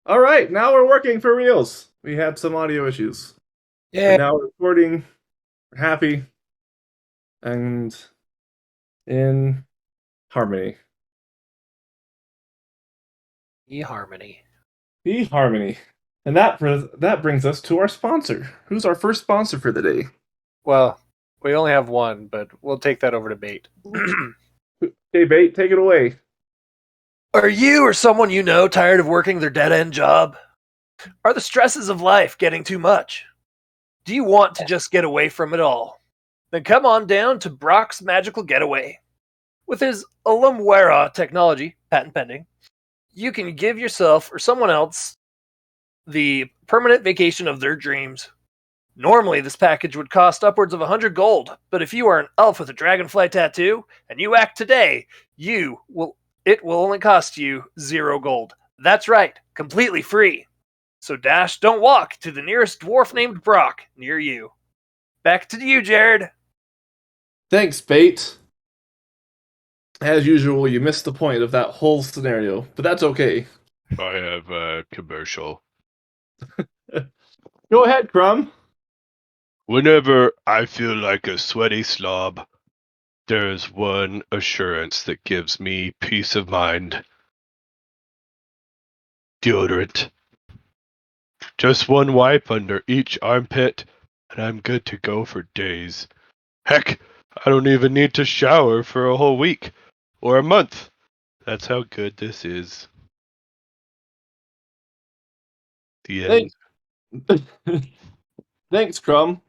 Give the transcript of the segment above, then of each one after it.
All right, now we're working for reals. We had some audio issues, but Yeah. now we're recording. We're happy and in harmony. eHarmony. Harmony. And that brings us to our sponsor. Who's our first sponsor for the day? Well, we only have one, but we'll take that over to bait. Okay, Bait, take it away. Are you or someone you know tired of working their dead end job? Are the stresses of life getting too much? Do you want to just get away from it all? Then come on down to Brock's Magical Getaway. With his Alumwera technology, patent pending, you can give yourself or someone else the permanent vacation of their dreams. Normally, this package would cost upwards of 100 gold, but if you are an elf with a dragonfly tattoo and you act today, it will only cost you 0 gold. That's right, completely free. So dash, don't walk to the nearest dwarf named Brock near you. Back to you, Jared. Thanks, Bait. As usual, you missed the point of that whole scenario, but that's okay. I have a commercial. Go ahead, Crumb. Whenever I feel like a sweaty slob, there is one assurance that gives me peace of mind. Deodorant. Just one wipe under each armpit, and I'm good to go for days. Heck, I don't even need to shower for a whole week or a month. That's how good this is. The end. Thanks. Thanks, Crumb.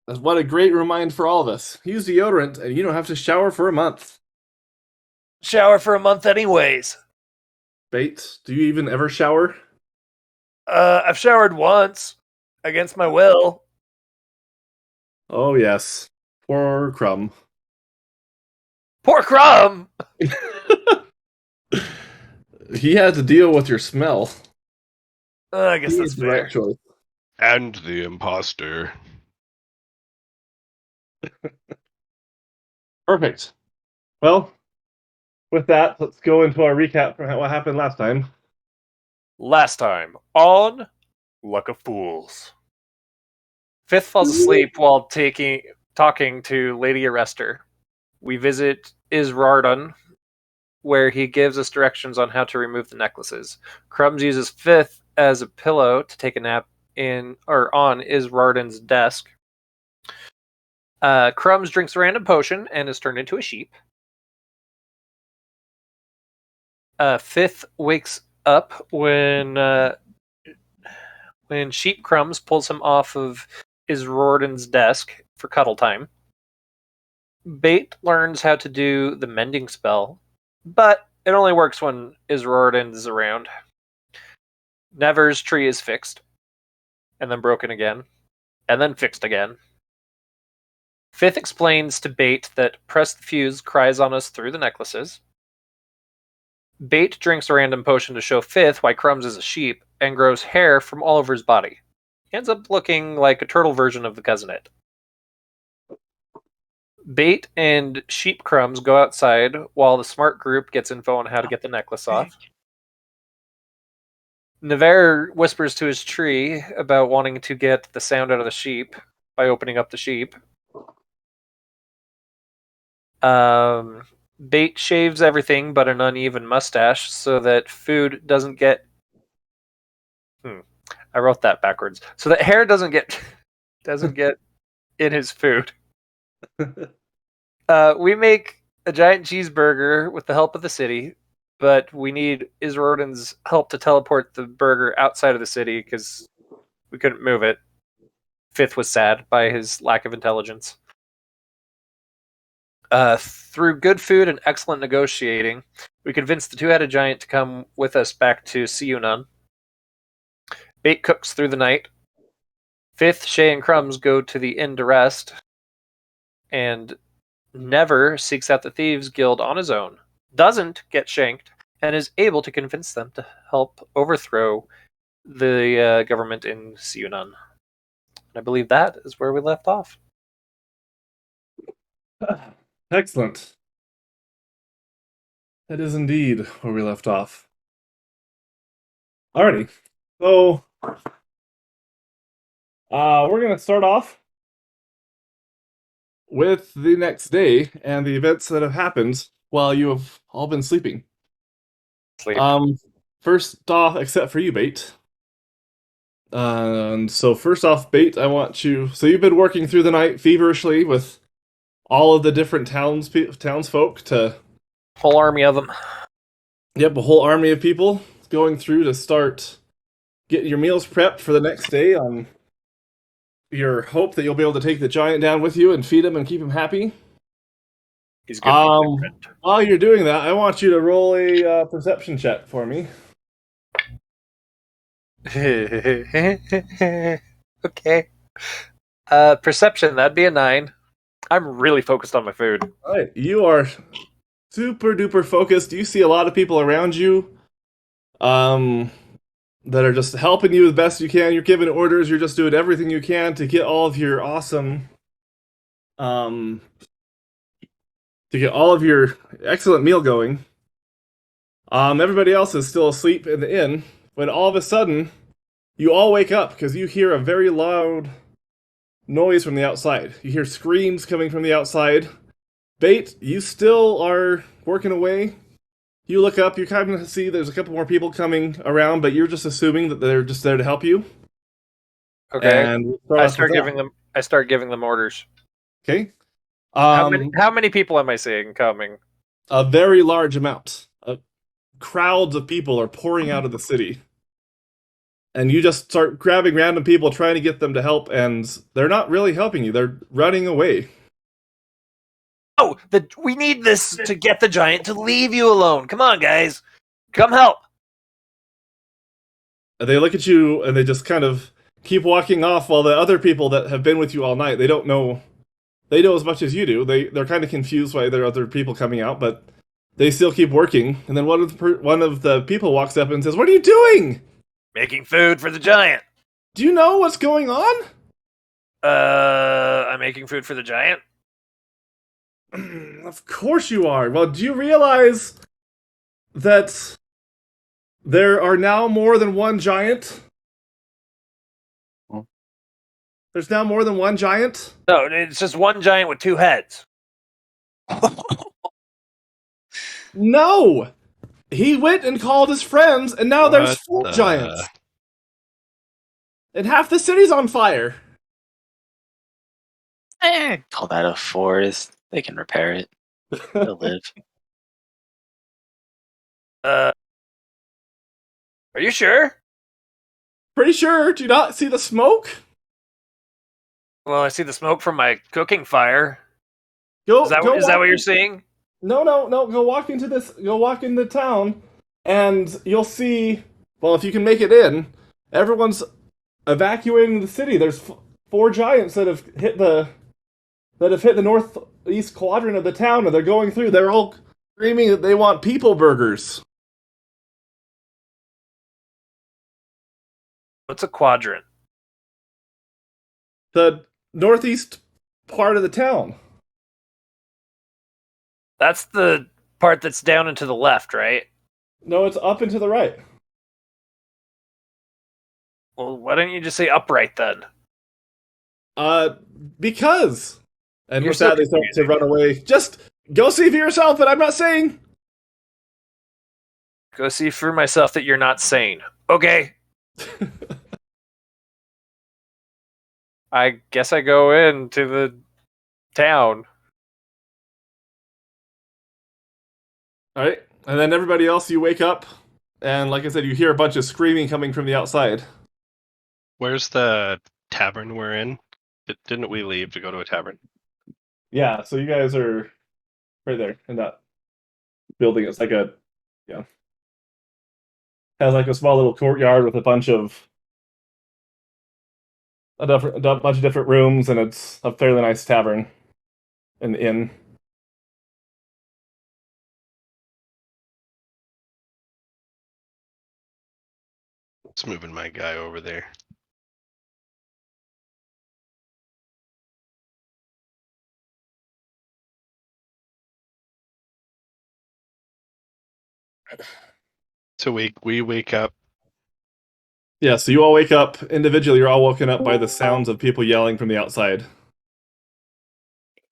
What a great reminder for all of us. Use deodorant and you don't have to shower for a month. Shower for a month, anyways. Bates, do you even ever shower? I've showered once against my will. Oh, yes. Poor Crumb. Poor Crumb. He had to deal with your smell. I guess He that's was the right fair. choice. And the imposter. Perfect. Well, with that, let's go into our recap for what happened last time. Last time on Luck of Fools. Fifth falls asleep while talking to Lady Arrestor. We visit Isrardun, where he gives us directions on how to remove the necklaces. Crumbs uses Fifth as a pillow to take a nap on Isrardun's desk. Crumbs drinks a random potion and is turned into a sheep. Fifth wakes up when Sheep Crumbs pulls him off of Isrardun's desk for cuddle time. Bait learns how to do the mending spell, but it only works when Isrardun is around. Never's tree is fixed, and then broken again, and then fixed again. Fifth explains to Bait that Press the Fuse cries on us through the necklaces. Bait drinks a random potion to show Fifth why Crumbs is a sheep and grows hair from all over his body. He ends up looking like a turtle version of the cousinet. Bait and Sheep Crumbs go outside while the smart group gets info on how to get the necklace off. Nevere whispers to his tree about wanting to get the sound out of the sheep by opening up the sheep. Bait shaves everything but an uneven mustache so that food doesn't get. I wrote that backwards. So that hair doesn't get in his food. We make a giant cheeseburger with the help of the city, but we need Isrodin's help to teleport the burger outside of the city because we couldn't move it. Fifth was sad by his lack of intelligence. Through good food and excellent negotiating, we convinced the two-headed giant to come with us back to Siunan. Bait cooks through the night. Fifth, Shay, and Crumbs go to the inn to rest, and Never seeks out the Thieves Guild on his own, doesn't get shanked, and is able to convince them to help overthrow the government in Siunan. I believe that is where we left off. Excellent. That is indeed where we left off. Alrighty. So, we're gonna start off with the next day and the events that have happened while you have all been sleeping. Sleep. First off, except for you, Bait. And so first off, Bait, I want you. So you've been working through the night feverishly with all of the different townsfolk to. Whole army of them. Yep, a whole army of people going through to start getting your meals prepped for the next day on your hope that you'll be able to take the giant down with you and feed him and keep him happy. He's gonna be While you're doing that, I want you to roll a perception check for me. Okay. Perception, that'd be a 9. I'm really focused on my food. All right, you are super duper focused. You see a lot of people around you, that are just helping you as best you can. You're giving orders. You're just doing everything you can to get all of your awesome, to get all of your excellent meal going. Everybody else is still asleep in the inn when all of a sudden you all wake up because you hear a very loud noise from the outside. You hear screams coming from the outside. Bait, you still are working away. You look up, you kind of see there's a couple more people coming around, but you're just assuming that they're just there to help you. Okay. And we'll I off with that. start giving them orders. Okay. How many people am I seeing coming? A very large amount. Crowds of people are pouring out of the city. And you just start grabbing random people, trying to get them to help, and they're not really helping you. They're running away. Oh, we need this to get the giant to leave you alone. Come on, guys. Come help. And they look at you and they just kind of keep walking off while the other people that have been with you all night, they don't know. They know as much as you do. They're kind of confused why there are other people coming out, but they still keep working. And then one of the people walks up and says, "What are you doing?" Making food for the giant. Do you know what's going on? I'm making food for the giant. Of course you are. Well, do you realize that there are now more than one giant? There's now more than one giant? No, it's just one giant with 2 heads. No! He went and called his friends, and now there's 4 giants. And half the city's on fire. Call that a forest. They can repair it. They'll live. Are you sure? Pretty sure. Do you not see the smoke? Well, I see the smoke from my cooking fire. Go. Is that what you're seeing? No. Go walk into this. Go walk into town, and you'll see. Well, if you can make it in, everyone's evacuating the city. There's 4 giants that have hit the northeast quadrant of the town, and they're going through. They're all screaming that they want people burgers. What's a quadrant? The northeast part of the town. That's the part that's down and to the left, right? No, it's up and to the right. Well, why don't you just say upright then? Because. And You're with so that, they start to run away. Just go see for yourself, but I'm not saying. Go see for myself that you're not sane. Okay. I guess I go into the town. Alright, and then everybody else, you wake up, and like I said, you hear a bunch of screaming coming from the outside. Where's the tavern we're in? Didn't we leave to go to a tavern? Yeah, so you guys are right there in that building. It's like has like a small little courtyard with a bunch of different rooms, and it's a fairly nice tavern, an inn. It's moving my guy over there. So we wake up Yeah, so you all wake up individually. You're all woken up by the sounds of people yelling from the outside.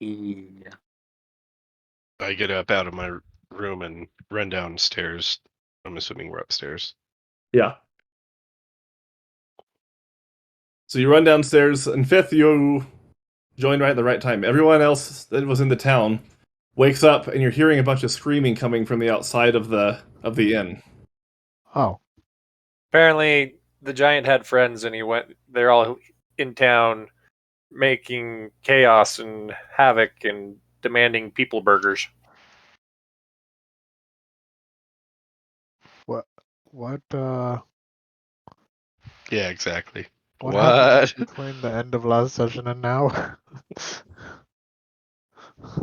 Yeah. I get up out of my room and run downstairs. I'm assuming we're upstairs. Yeah. So you run downstairs, and fifth, you join right at the right time. Everyone else that was in the town wakes up, and you're hearing a bunch of screaming coming from the outside of the inn. Oh, Apparently, the giant had friends, and they're all in town making chaos and havoc and demanding people burgers. what Yeah, exactly. what What? happened between the end of last session and now?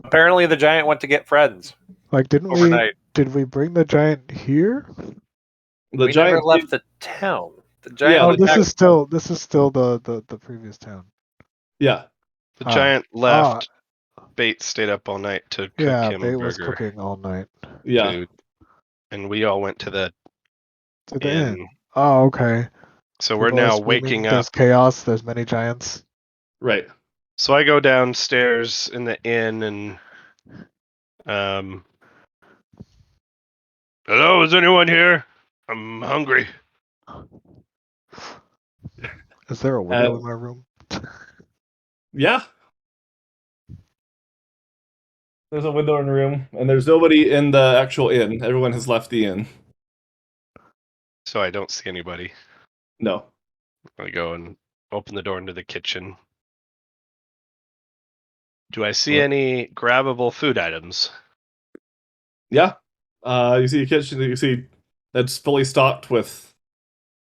Apparently, the giant went to get friends Like, overnight. did we bring the giant here? The We never giant, left the town. The Yeah, giant. Oh, the this is still the previous town. yeah, The Ah. giant left. Bait stayed up all night to cook Yeah, him Bait a was burger cooking all night. yeah. food, and we all went to the To the inn. inn. Oh, okay. So we're People are now screaming, waking there's up. chaos, there's many giants. Right. So I go downstairs in the inn and hello, is anyone here? I'm hungry. Is there a window in my room? Yeah. There's a window in the room, and there's nobody in the actual inn. Everyone has left the inn. So I don't see anybody. No. I go and open the door into the kitchen. Do I see What? any grabbable food items? Yeah. You see a kitchen. You see that's fully stocked with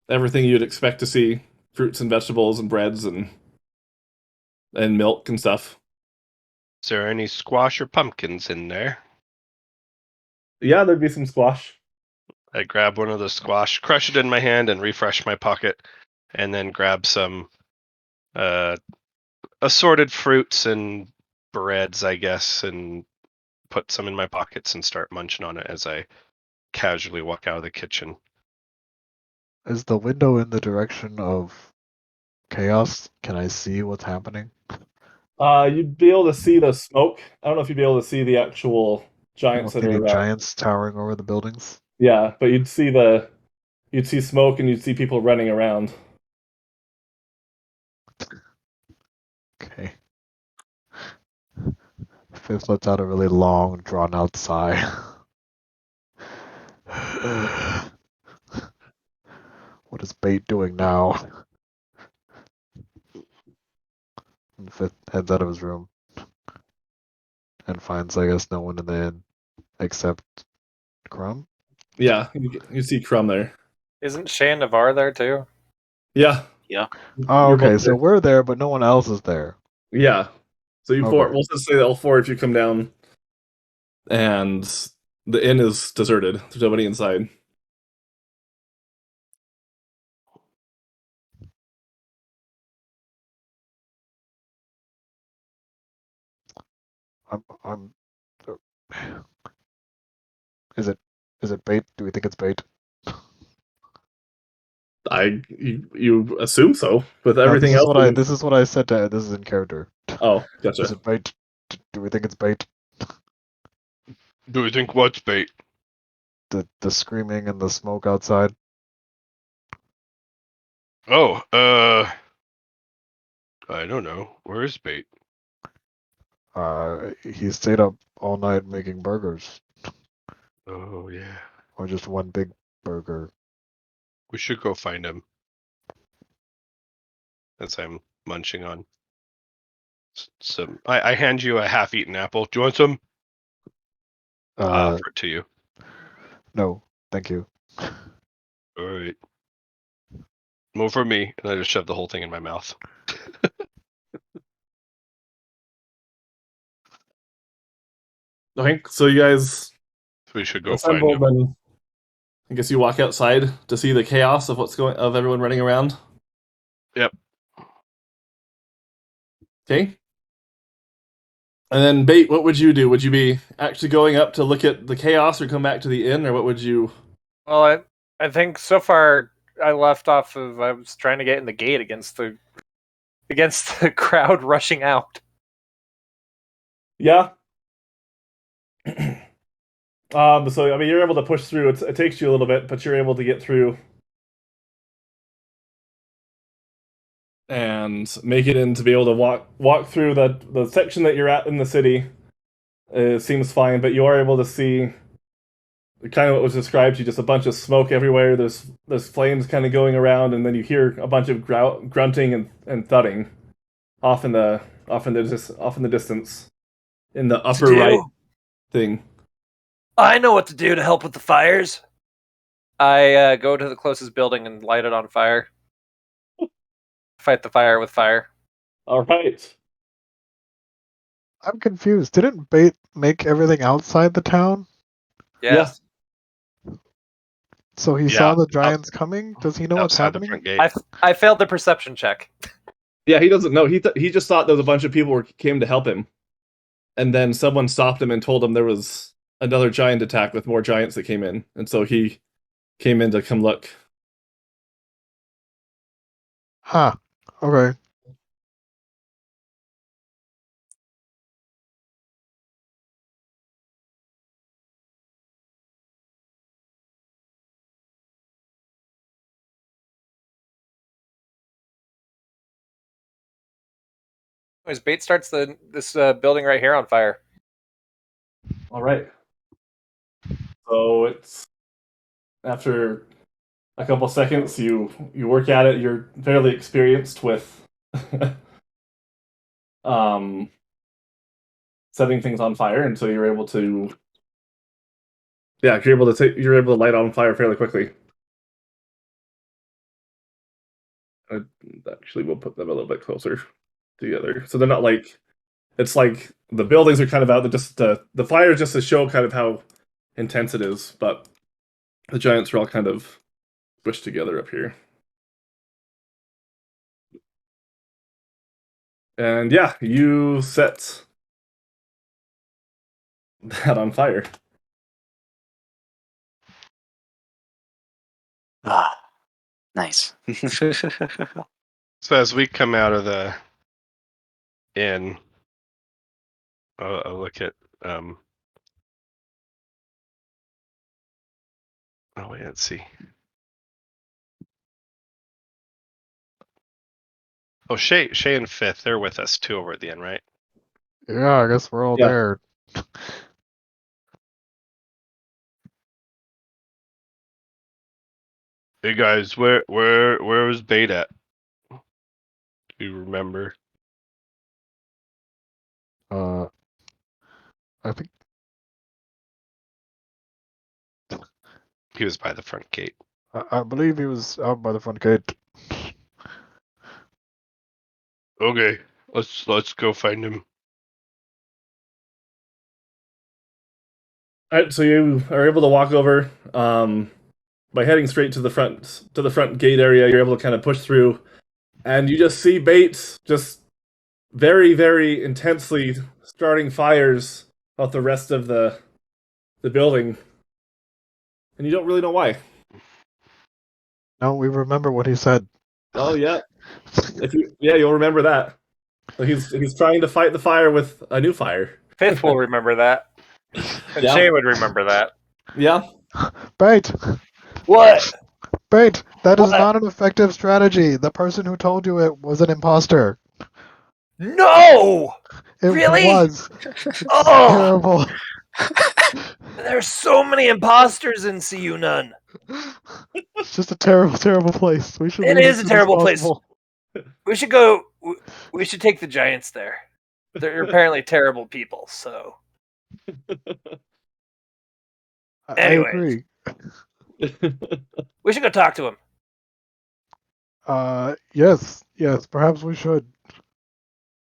everything you'd expect to see: fruits and vegetables and breads and milk and stuff. Is there any squash or pumpkins in there? Yeah, there'd be some squash. I grab one of the squash, crush it in my hand, and refresh my pocket, and then grab some assorted fruits and breads, I guess, and put some in my pockets and start munching on it as I casually walk out of the kitchen. Is the window in the direction of chaos? Can I see what's happening? You'd be able to see the smoke. I don't know if you'd be able to see the actual I giants don't that see any are. giants towering over the buildings. Yeah, but you'd see smoke and you'd see people running around. Okay. Fifth lets out a really long, drawn out sigh. What is Bait doing now? And Fifth heads out of his room and finds, I guess, no one in the inn except Crumb. Yeah, you see Crumb there. Isn't Shan Navar there too? Yeah. Yeah. Oh, You're okay, both so there. we're there, but no one else is there. Yeah. So you four. Okay. We'll just say that all four if you come down, and the inn is deserted. There's nobody inside. I'm. Is it Bait? Do we think it's Bait? You assume so with No, everything else. this is what I said to. This is in character. Oh, gotcha. Is it Bait? Do we think it's Bait? Do you think what's bait? The screaming and the smoke outside. Oh, I don't know. Where is bait? He stayed up all night making burgers, Oh yeah, or just one big burger. we should go find him. As I'm munching on some, I hand you a half-eaten apple. Do you want some? I offer it to you. No, thank you. All right. More for me, and I just shove the whole thing in my mouth. Okay, so you guys We should go find assemble, him. then I guess you walk outside to see the chaos of of everyone running around. Yep. Okay. And then Bait, what would you do? Would you be actually going up to look at the chaos or come back to the inn, or what would you? Well, I think so far I left off of. I was trying to get in the gate against the crowd rushing out. Yeah. So I mean, you're able to push through. It takes you a little bit, but you're able to get through and make it in to be able to walk through the section that you're at in the city. It seems fine, but you are able to see kind of what was described to you, just a bunch of smoke everywhere. There's flames kind of going around, and then you hear a bunch of grunting and thudding off in the distance in the To upper right do? thing. I know what to do to help with the fires. I go to the closest building and light it on fire. Fight the fire with fire. All right. I'm confused. Didn't Bait make everything outside the town? Yes. So he Yeah, saw the giants coming? Does he know what's outside the happening? front gate. I failed the perception check. Yeah, he doesn't know. He just thought there was a bunch of people came to help him, and then someone stopped him and told him there was another giant attack with more giants that came in, and so he came in to come look. Huh. Okay. Anyways, Bait starts this building right here on fire. All right. So it's after a couple seconds, you work at it. You're fairly experienced with um, setting things on fire, and so you're able to you're able to light on fire fairly quickly. Actually, we'll put them a little bit closer together, so they're not like it's like the buildings are kind of out. Just the fire is just to show kind of how intense it is, but the giants are all kind of squished together up here. And yeah, you set that on fire. Ah, nice. So as we come out of the inn, I'll look at oh wait, let's see. Oh, Shay and Fifth, they're with us too over at the inn, right? Yeah, I guess we're all Yeah. there. Hey guys, where was Bait at? Do you remember? I think He was by the front gate. I believe he was out by the front gate. Okay, let's go find him. All right, so you are able to walk over by heading straight to the front gate area. You're able to kind of push through, and you just see Bates just very, very intensely starting fires out the rest of the building, and you don't really know why. No, we remember what he said. Oh yeah, you'll remember that. So he's trying to fight the fire with a new fire. Fifth will remember that. And Yeah. Shay would remember that. Yeah. Bait! What? Bait! That is What? not an effective strategy. The person who told you it was an imposter. No! It Really? was Oh! terrible. There's so many imposters in CU None. It's just a terrible, terrible place. We should It leave is as a soon as terrible place. possible. We should go. We should take the giants there. They're apparently terrible people. So I Anyways. agree. we should go talk to him. Yes, perhaps we should.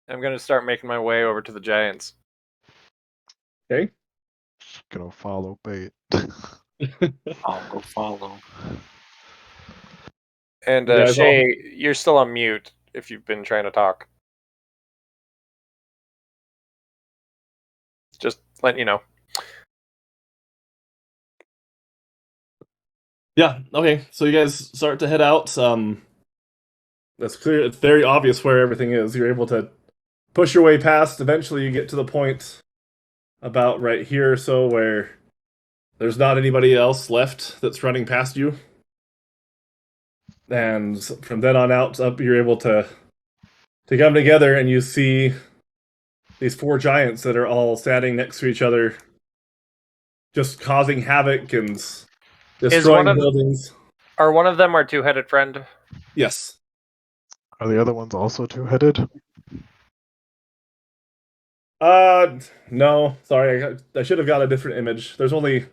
I'm gonna start making my way over to the giants. Okay. Gonna follow Bait. I'll go follow. And You guys Shay, you're still on mute if you've been trying to talk. Just letting you know. Yeah, okay. So you guys start to head out. That's clear. It's very obvious where everything is. You're able to push your way past. Eventually, you get to the point about right here, so where there's not anybody else left that's running past you. And from then on out, up you're able to come together, and you see these four giants that are all standing next to each other, just causing havoc and destroying buildings. Are one of them our two-headed friend? Yes. Are the other ones also two-headed? No. Sorry, I should have got a different image. There's only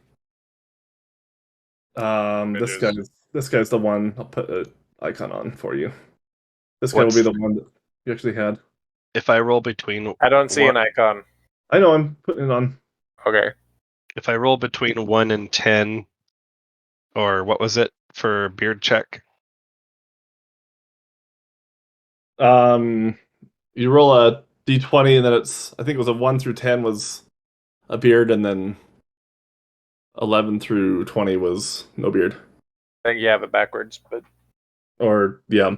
this guy's the one. I'll put an icon on for you. This guy will be the one that you actually had. If I roll between I don't see an icon. I know, I'm putting it on. Okay. if I roll between 1 and 10, or what was it for beard check? You roll a d20, and then I think it was a 1 through 10 was a beard, and then 11 through 20 was no beard. I think you have it backwards, but Or, yeah.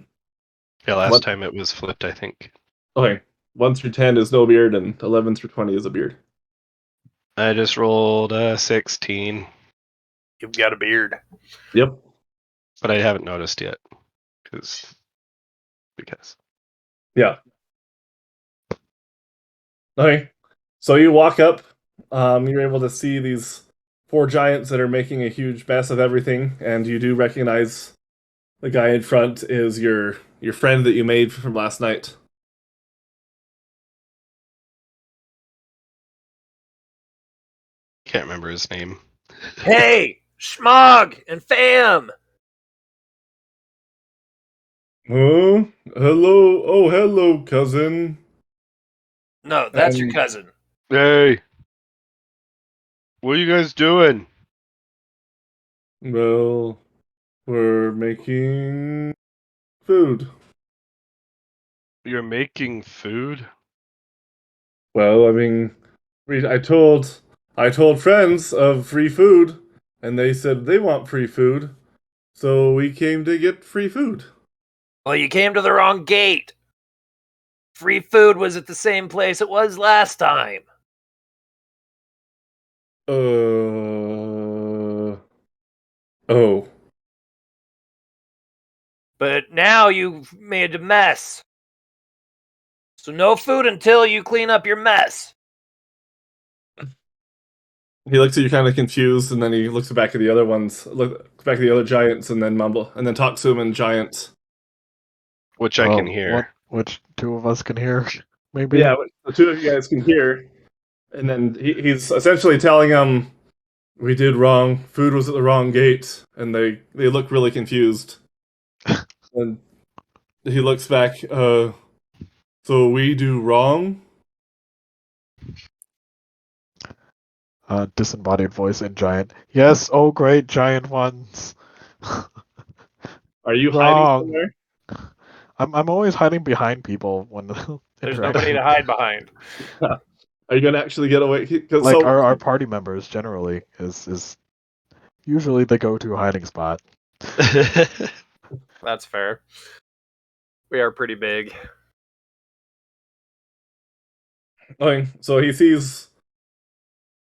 Yeah, last What? time it was flipped, I think. Okay. 1 through 10 is no beard, and 11 through 20 is a beard. I just rolled a 16, you've got a beard. Yep. but I haven't noticed yet. Because. Yeah. Okay. So you walk up, you're able to see these four giants that are making a huge mess of everything, and you do recognize the guy in front is your friend that you made from last night. Can't remember his name. Hey, Schmog and Fam! Oh, hello. Oh, hello, cousin. No, that's your And- cousin. Hey! What are you guys doing? Well, we're making food. You're making food? Well, I mean, I told friends of free food, and they said they want free food, so we came to get free food. Well, you came to the wrong gate. Free food was at the same place it was last time. Oh. But now you've made a mess. So no food until you clean up your mess. He looks at you kind of confused, and then he looks back at the other ones, looks back at the other giants, and then talks to him in giant. Which I can hear. Which two of us can hear? Maybe. Yeah, the two of you guys can hear, and then he's essentially telling them, "We did wrong. Food was at the wrong gate," and they look really confused. And he looks back. So we do wrong? Disembodied voice in giant. Yes, oh great giant ones. Are you Wrong. hiding somewhere? I'm always hiding behind people when There's nobody to hide behind. Are you gonna actually get away? Like our party members generally is usually the go-to hiding spot. That's fair. We are pretty big. Okay, so he sees.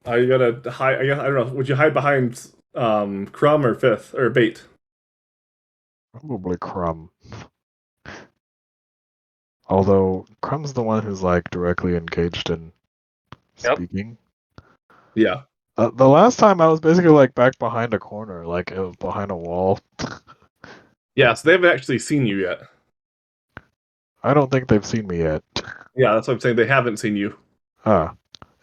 Are you gonna hide? I don't know. Would you hide behind Crumb or Fifth or Bait? Probably Crumb. Although Crumb's the one who's like directly engaged in speaking. Yeah. The last time I was basically like back behind a corner, like behind a wall. Yeah. So they haven't actually seen you yet. I don't think they've seen me yet. Yeah, that's what I'm saying. They haven't seen you.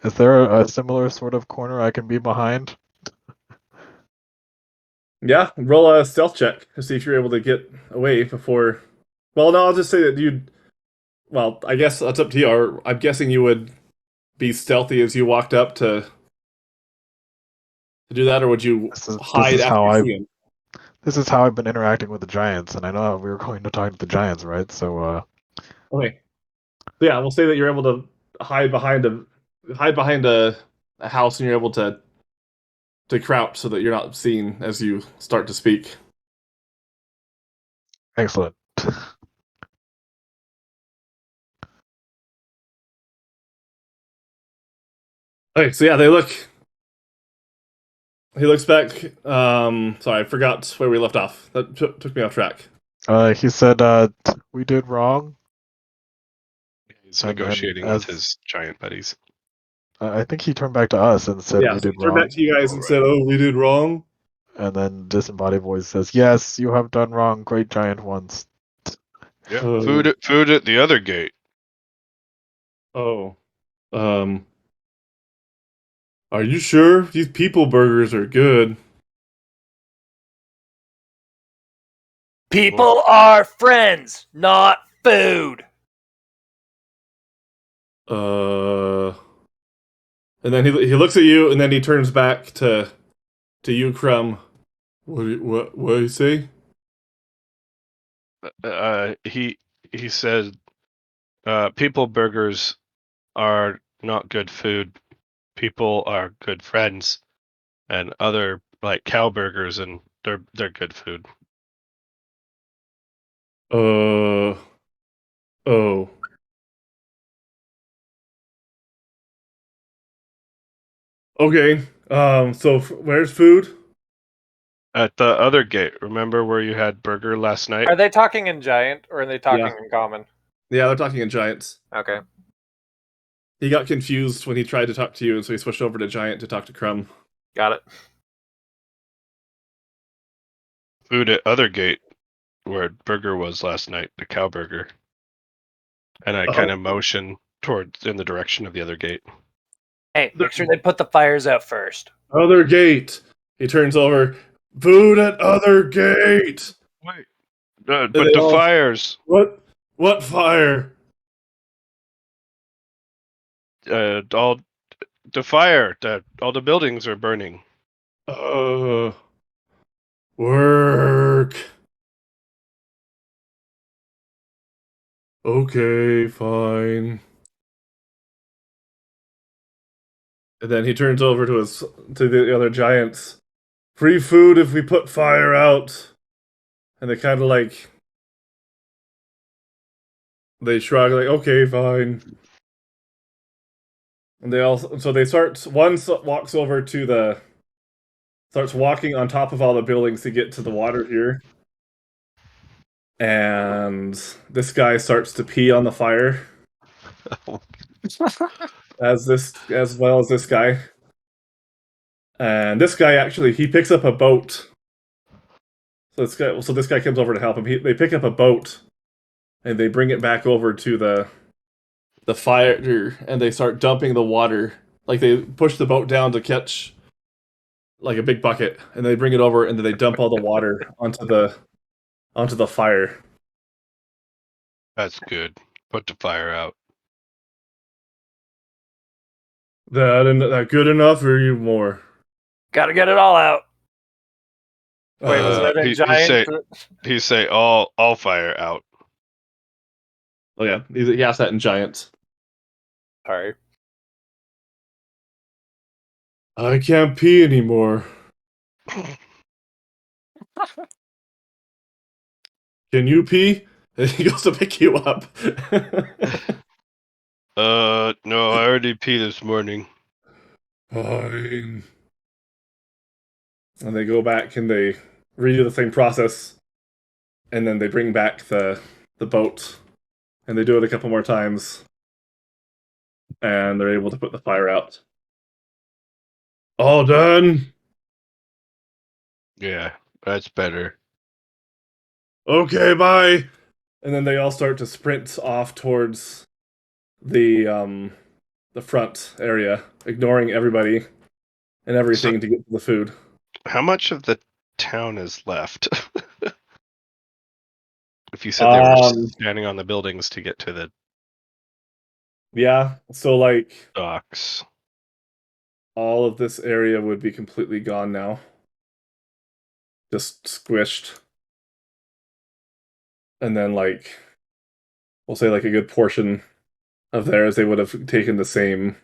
Is there a similar sort of corner I can be behind? Yeah. Roll a stealth check to see if you're able to get away before. Well, no, I'll just say that you'd. Well, I guess that's up to you. I'm guessing you would be stealthy as you walked up to do that, or would you hide after you see him? This is how I've been interacting with the giants, and I know we were going to talk to the giants, right? So, Okay. So yeah, we'll say that you're able to hide behind a house, and you're able to crouch so that you're not seen as you start to speak. Excellent. Okay, so yeah, they look. He looks back. Sorry, I forgot where we left off. That took me off track. He said, we did wrong. He's And then negotiating with as his giant buddies. I think he turned back to us and said Yeah, we so did he turned back wrong. to you guys and Alright. said, "Oh, we did wrong." And then disembodied voice says, "Yes, you have done wrong, great giant ones." Yeah, Oh. food at the other gate. Oh, are you sure these people burgers are good? People are friends, not food. And then he looks at you, and then he turns back to you, Crumb. What do you say? He said, people burgers are not good food. People are good friends, and other like cow burgers and they're good food. Oh. Okay. So where's food? At the other gate, remember where you had burger last night? Are they talking in giant or are they talking Yeah. in common? Yeah, they're talking in giants. Okay. He got confused when he tried to talk to you, and so he switched over to giant to talk to Crumb. Got it. Food at other gate where burger was last night, the cow burger. And I kind of motion towards in the direction of the other gate. Hey, make sure they put the fires out first. Other gate. He turns over. Food at other gate. Wait, but they the all- fires. What fire? All the fire. All the buildings are burning. Work. Okay, fine. And then he turns over to the other giants. Free food if we put fire out. And they kind of like they shrug like, okay, fine. And they start. One walks over to starts walking on top of all the buildings to get to the water here. And this guy starts to pee on the fire. as well as this guy. And this guy actually he picks up a boat. So this guy comes over to help him. They pick up a boat and they bring it back over to the fire, and they start dumping the water. Like they push the boat down to catch like a big bucket, and they bring it over, and then they dump all the water onto the fire. That's good. Put the fire out. That good enough, or you more? Gotta get it all out. Wait, was that in giant? He say all fire out. Oh yeah, he asked that in giant. Sorry. I can't pee anymore. Can you pee? And he goes to pick you up. No, I already peed this morning. Fine. And they go back and they redo the same process, and then they bring back the boat, and they do it a couple more times, and they're able to put the fire out. All done. Yeah, that's better. Okay, bye. And then they all start to sprint off towards the front area, ignoring everybody and everything to get to the food. How much of the town is left? If you said they were standing on the buildings to get to the Yeah, so like docks. all of this area would be completely gone now. Just squished. And then like we'll say like a good portion of theirs they would have taken the same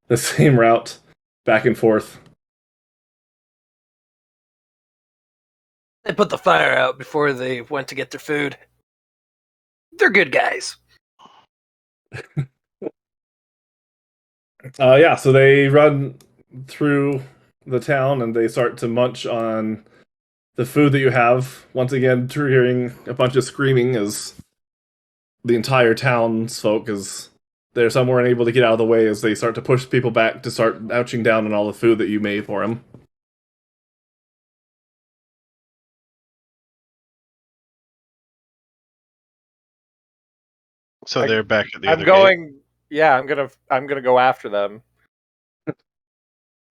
the same route back and forth. They put the fire out before they went to get their food. They're good guys. Yeah, so they run through the town and they start to munch on the food that you have. Once again, triggering a bunch of screaming as the entire townsfolk, as they're somewhere unable to get out of the way, as they start to push people back to start ouching down on all the food that you made for them. So they're back at the I'm other going. gate. Yeah, I'm gonna go after them.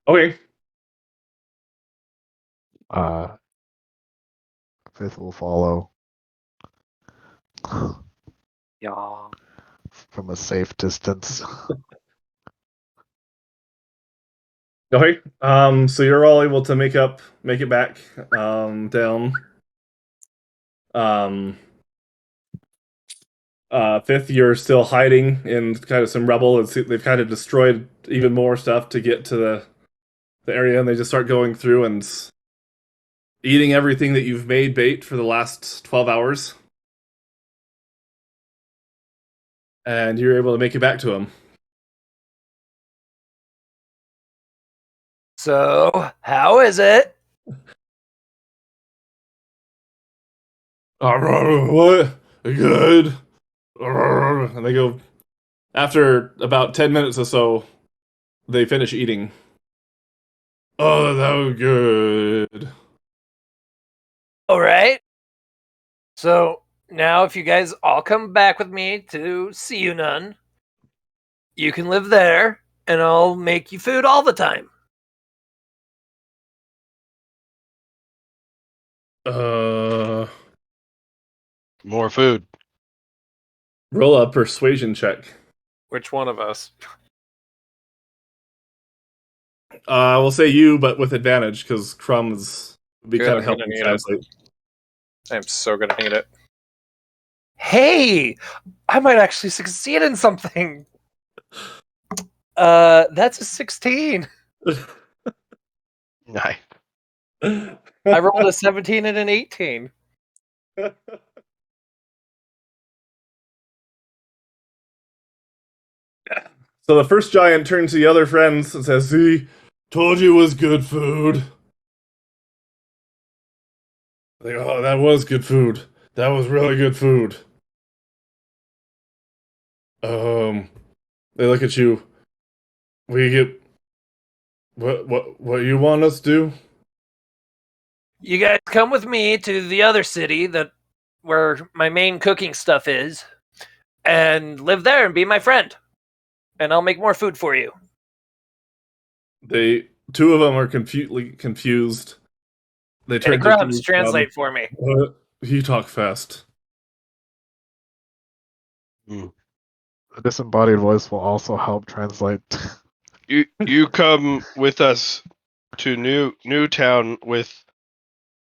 Okay. Fifth will follow Yeah. from a safe distance. Okay. So you're all able to make it back down. Um Fifth, you're still hiding in kind of some rubble. They've kind of destroyed even more stuff to get to the area, and they just start going through and eating everything that you've made bait for the last 12 hours. And you're able to make it back to them. So, how is it? What? Good. And they go, after about 10 minutes or so, they finish eating. Oh, that was good. All right. So, now if you guys all come back with me to see you none, you can live there, and I'll make you food all the time. More food. Roll a persuasion check. Which one of us? We'll say you, but with advantage, because Crumbs would be Good, kind of I'm gonna helping need it. translate. I'm so gonna need it. Hey, I might actually succeed in something. That's a 16. Nice. I rolled a 17 and an 18. So the first giant turns to the other friends and says, "See, told you it was good food." They go, "Oh, that was good food. That was really good food." They look at you. We get what you want us to do? You guys come with me to the other city where my main cooking stuff is, and live there and be my friend. And I'll make more food for you. Two of them are confused. They Hey, turn to Crumbs, you. translate for me. He talk fast. The disembodied voice will also help translate. You come with us to Newtown with.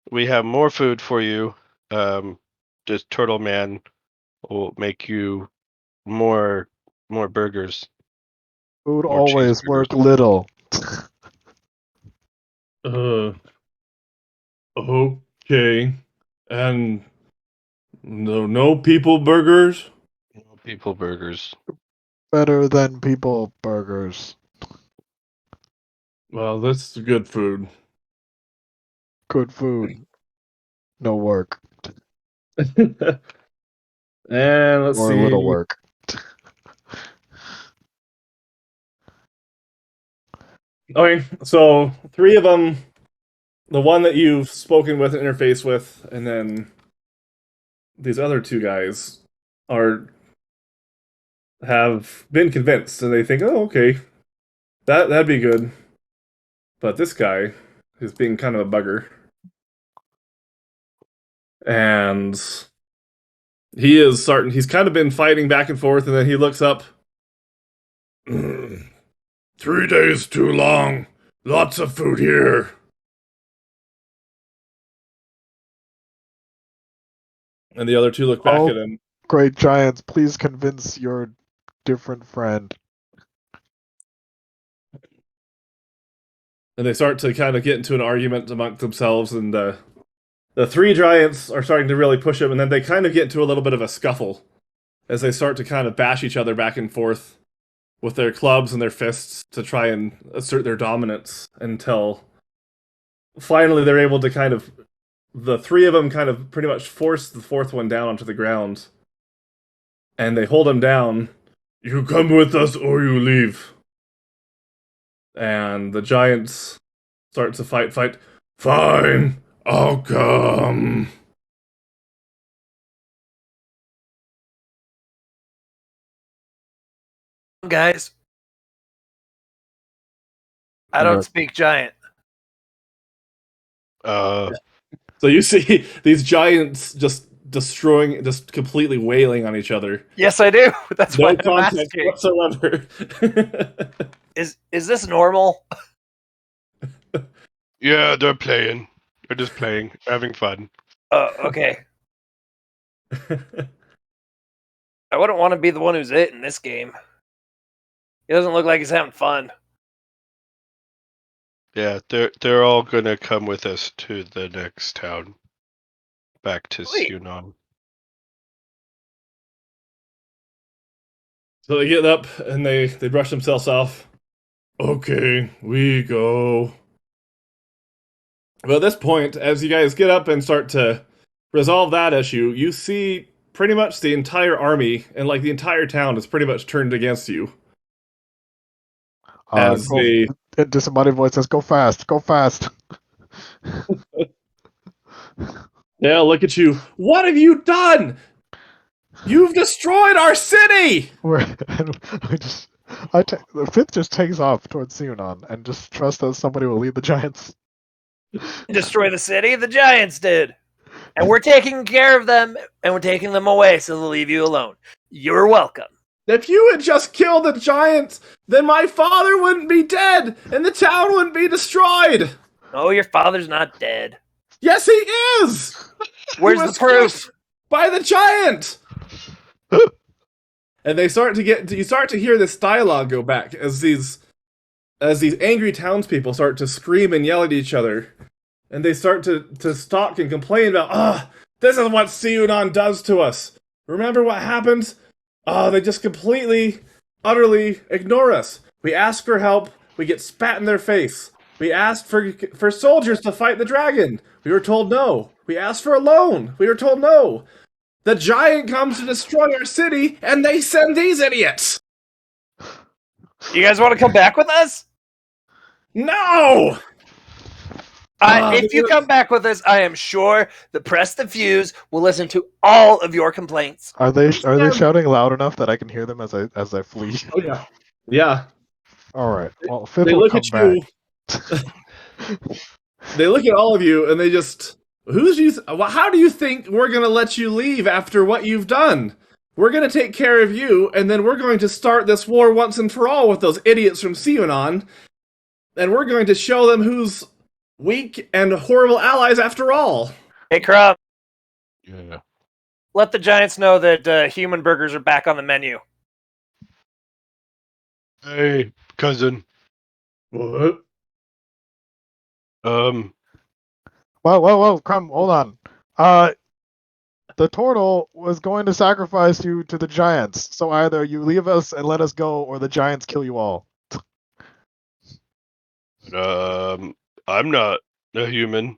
We have more food for you. This turtle man will make you more burgers. Food More always cheeseburgers. work little. Okay. And no people burgers? People burgers. Better than people burgers. Well, that's good food. Good food. No work. And let's Or see. little work. Okay, so three of them, the one that you've spoken with and interfaced with, and then these other two guys have been convinced, and they think, "Oh, okay, that'd be good." But this guy is being kind of a bugger, and he's kind of been fighting back and forth, and then he looks up. 3 days too long. Lots of food here. And the other two look back Oh. at him. Great giants, please convince your different friend. And they start to kind of get into an argument amongst themselves, and The three giants are starting to really push him, and then they kind of get into a little bit of a scuffle as they start to kind of bash each other back and forth with their clubs and their fists to try and assert their dominance until finally they're able to kind of, the three of them kind of pretty much force the fourth one down onto the ground, and they hold him down. You come with us or you leave. And the giants start to fight. Fine, I'll come. Guys, I don't speak giant. Uh, So you see these giants just destroying, just completely wailing on each other. Yes, I do. That's No why I'm context asking. whatsoever. Is this normal? yeah, they're playing. They're just playing, having fun. Okay. I wouldn't want to be the one who's it in this game. He doesn't look like he's having fun. Yeah, they're all gonna come with us to the next town. Back to Sweet. Sunon. So they get up and they brush themselves off. Okay, we go. Well, at this point, as you guys get up and start to resolve that issue, you see pretty much the entire army and like the entire town is pretty much turned against you. As they, Disembodied voice says, "Go fast, go fast." yeah, look at you. What have you done? You've destroyed our city. The fifth just takes off towards Sionon and just trust that somebody will lead the giants. Destroy the city? The giants did. And we're taking care of them, and we're taking them away, so they'll leave you alone. You're welcome. If you had just killed the giants, then my father wouldn't be dead, and the town wouldn't be destroyed. Oh, your father's not dead. Yes, he is. Where's He the was proof? crushed by the giant. And they start to get, you start to hear this dialogue go back as these angry townspeople start to scream and yell at each other, and they start to stalk and complain about, this is what Siunan does to us. Remember what happened? They just completely, utterly ignore us. We ask for help, we get spat in their face. We asked for soldiers to fight the dragon. We were told no. We asked for a loan. We were told no. The giant comes to destroy our city, and they send these idiots. You guys want to come back with us? No! If you come back with us, I am sure the Press the Fuse will listen to all of your complaints. Are they shouting loud enough that I can hear them as I flee? Oh yeah, yeah. All right. Well, fifth They will look come at back. you. They look at all of you, and they just, how do you think we're gonna let you leave after what you've done? We're gonna take care of you, and then we're going to start this war once and for all with those idiots from Sionon, and we're going to show them who's weak and horrible allies after all. Hey, Crumb, Yeah. let the Giants know that human burgers are back on the menu. Hey, cousin. What? Whoa, Crumb, hold on. The turtle was going to sacrifice you to the giants, so either you leave us and let us go, or the giants kill you all. I'm not a human.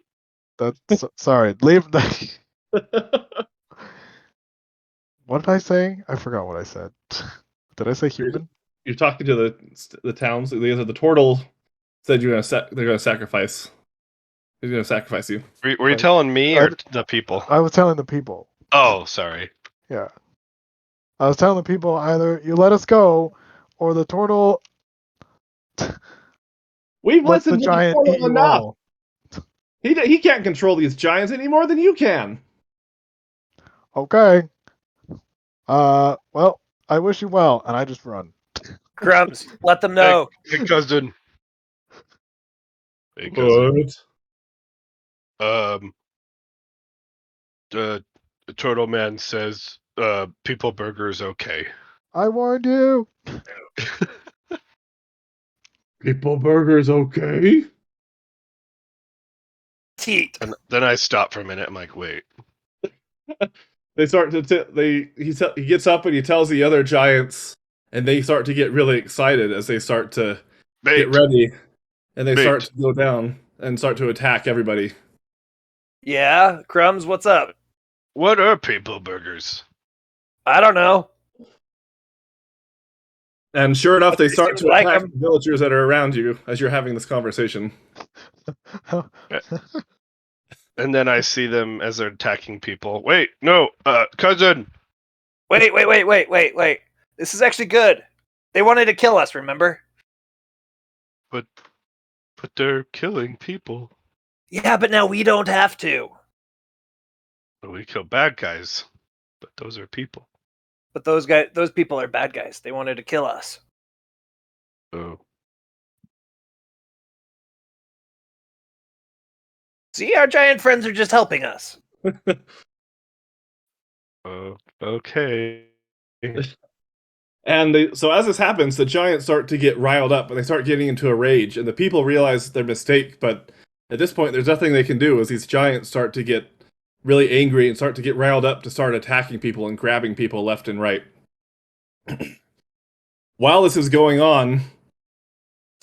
Sorry, leave the... What did I say? I forgot what I said. Did I say human? You're talking to the towns. The turtle said they're gonna sacrifice. He's gonna sacrifice you. Were you telling me or the people? I was telling the people. Oh, sorry. Yeah. I was telling the people either you let us go, or the turtle We've lets the listened to the giant eat turtle you enough. all. He can't control these giants any more than you can. Okay. Well, I wish you well, and I just run. Crumbs, let them know. Hey, cousin. Hey, cousin. The turtle man says people burger is okay. I warned you. People burgers okay? teat. And then I stop for a minute. I'm like, wait. They start to he gets up and he tells the other giants, and they start to get really excited as they start to get Bait. ready, and they start Bait. to go down and start to attack everybody. Yeah, Crumbs, what's up? What are people burgers? I don't know. And sure enough, they They start seem to like attack 'em. the villagers that are around you as you're having this conversation. And then I see them as they're attacking people. Wait, no, cousin. Wait. This is actually good. They wanted to kill us, remember? But they're killing people. Yeah, but now we don't have to. We kill bad guys, but those are people. But those people are bad guys. They wanted to kill us. Oh, See, our giant friends are just helping us. okay. And so as this happens, the giants start to get riled up and they start getting into a rage, and the people realize their mistake, but at this point there's nothing they can do as these giants start to get really angry and start to get riled up to start attacking people and grabbing people left and right. While this is going on,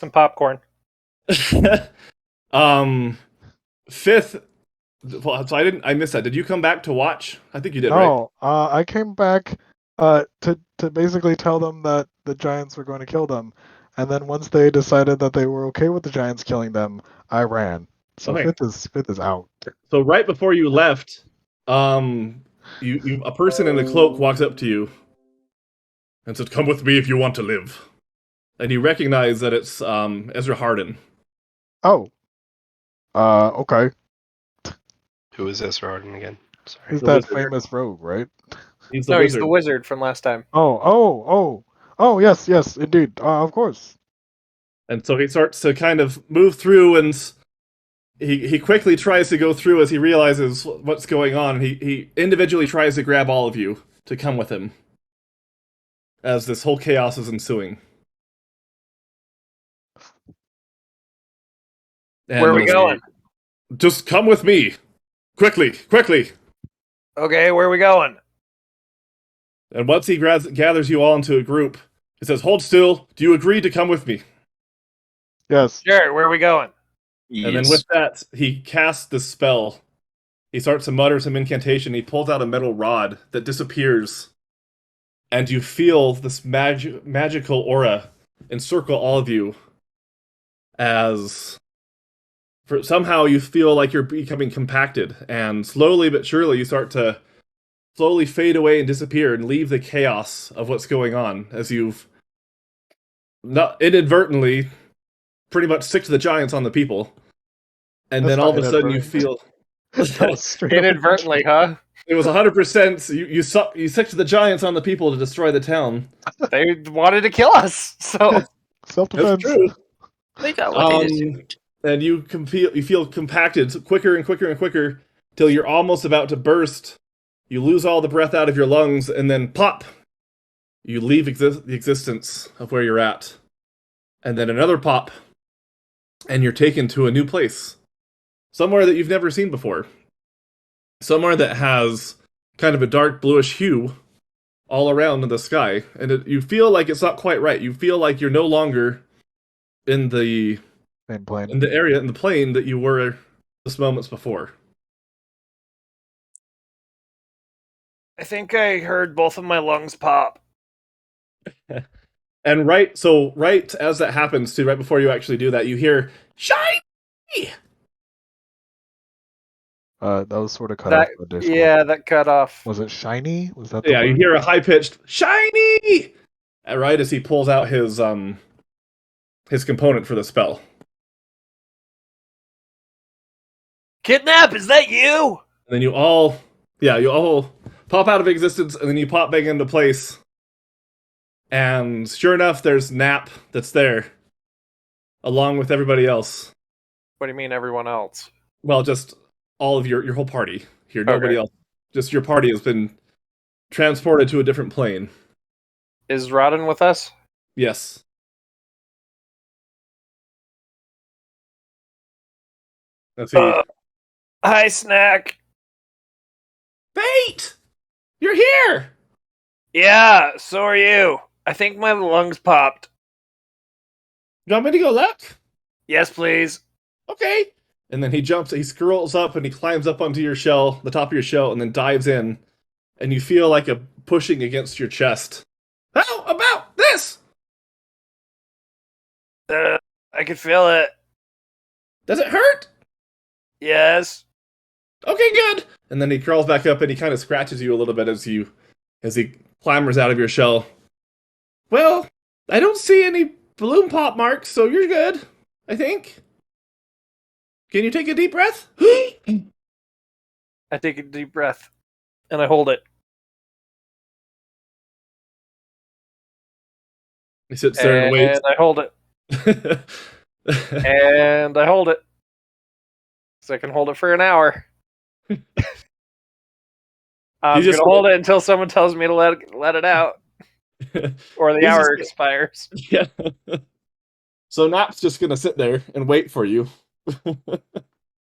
Some popcorn. Fifth, well, so I missed that. Did you come back to watch? I think you did, right? No, I came back to basically tell them that the giants were going to kill them, and then once they decided that they were okay with the giants killing them, I ran. So Okay. fifth is out. So right before you left, a person in a cloak walks up to you and said, "Come with me if you want to live." And you recognize that it's Ezra Hardin. Oh. Okay. Who is Ezra Hardin again? Sorry. He's The that wizard. famous rogue, right? He's the No, he's wizard. the wizard from last time. Oh, yes, indeed. Of course. And so he starts to kind of move through, and he quickly tries to go through as he realizes what's going on. He individually tries to grab all of you to come with him as this whole chaos is ensuing. And Where are we going? Just come with me. Quickly. Okay, where are we going? And once he gathers you all into a group, he says, "Hold still. Do you agree to come with me?" Yes. Sure, where are we going? And then with that, he casts the spell. He starts to mutter some incantation. He pulls out a metal rod that disappears. And you feel this magical aura encircle all of you as somehow you feel like you're becoming compacted. And slowly but surely you start to slowly fade away and disappear and leave the chaos of what's going on as you've not inadvertently pretty much sicked the giants on the people. And That's then all not of a sudden you inadvertent. feel That was straight up Inadvertently, huh? it was 100%. You sicked the giants on the people to destroy the town. They wanted to kill us. So self-defense. That's true. They got what they deserved. And you feel compacted quicker and quicker and quicker till you're almost about to burst. You lose all the breath out of your lungs, and then pop! You leave the existence of where you're at. And then another pop, and you're taken to a new place. Somewhere that you've never seen before. Somewhere that has kind of a dark bluish hue all around in the sky. And you feel like it's not quite right. You feel like you're no longer in the Same plane. in the area, in the plane that you were just moments before. I think I heard both of my lungs pop. And right as that happens, too, right before you actually do that, you hear "shiny." That was sort of cut that, off. Additional. yeah, that cut off. Was it shiny? Was that the Yeah, you word? hear a high pitched "shiny" right as he pulls out his component for the spell. Kidnap, is that you? And then you all pop out of existence, and then you pop back into place. And sure enough, there's Nap that's there, along with everybody else. What do you mean, everyone else? Well, just all of your whole party here. Nobody else. Just your party has been transported to a different plane. Is Rodden with us? Yes. Let's see. Hi, Snack. Bait! You're here! Yeah, so are you. I think my lungs popped. You want me to go left? Yes, please. Okay. And then he scrolls up and he climbs up onto your shell, the top of your shell, and then dives in. And you feel like a pushing against your chest. How about this? I can feel it. Does it hurt? Yes. Okay, good. And then he crawls back up and he kind of scratches you a little bit as he clambers out of your shell. Well, I don't see any balloon pop marks, so you're good, I think. Can you take a deep breath? I take a deep breath and I hold it. He sits there and waits. And I hold it. And I hold it. So I can hold it for an hour. I'm just- gonna hold it until someone tells me to let it out. Or the He's hour just- expires. Yeah. So Nap's just gonna sit there and wait for you.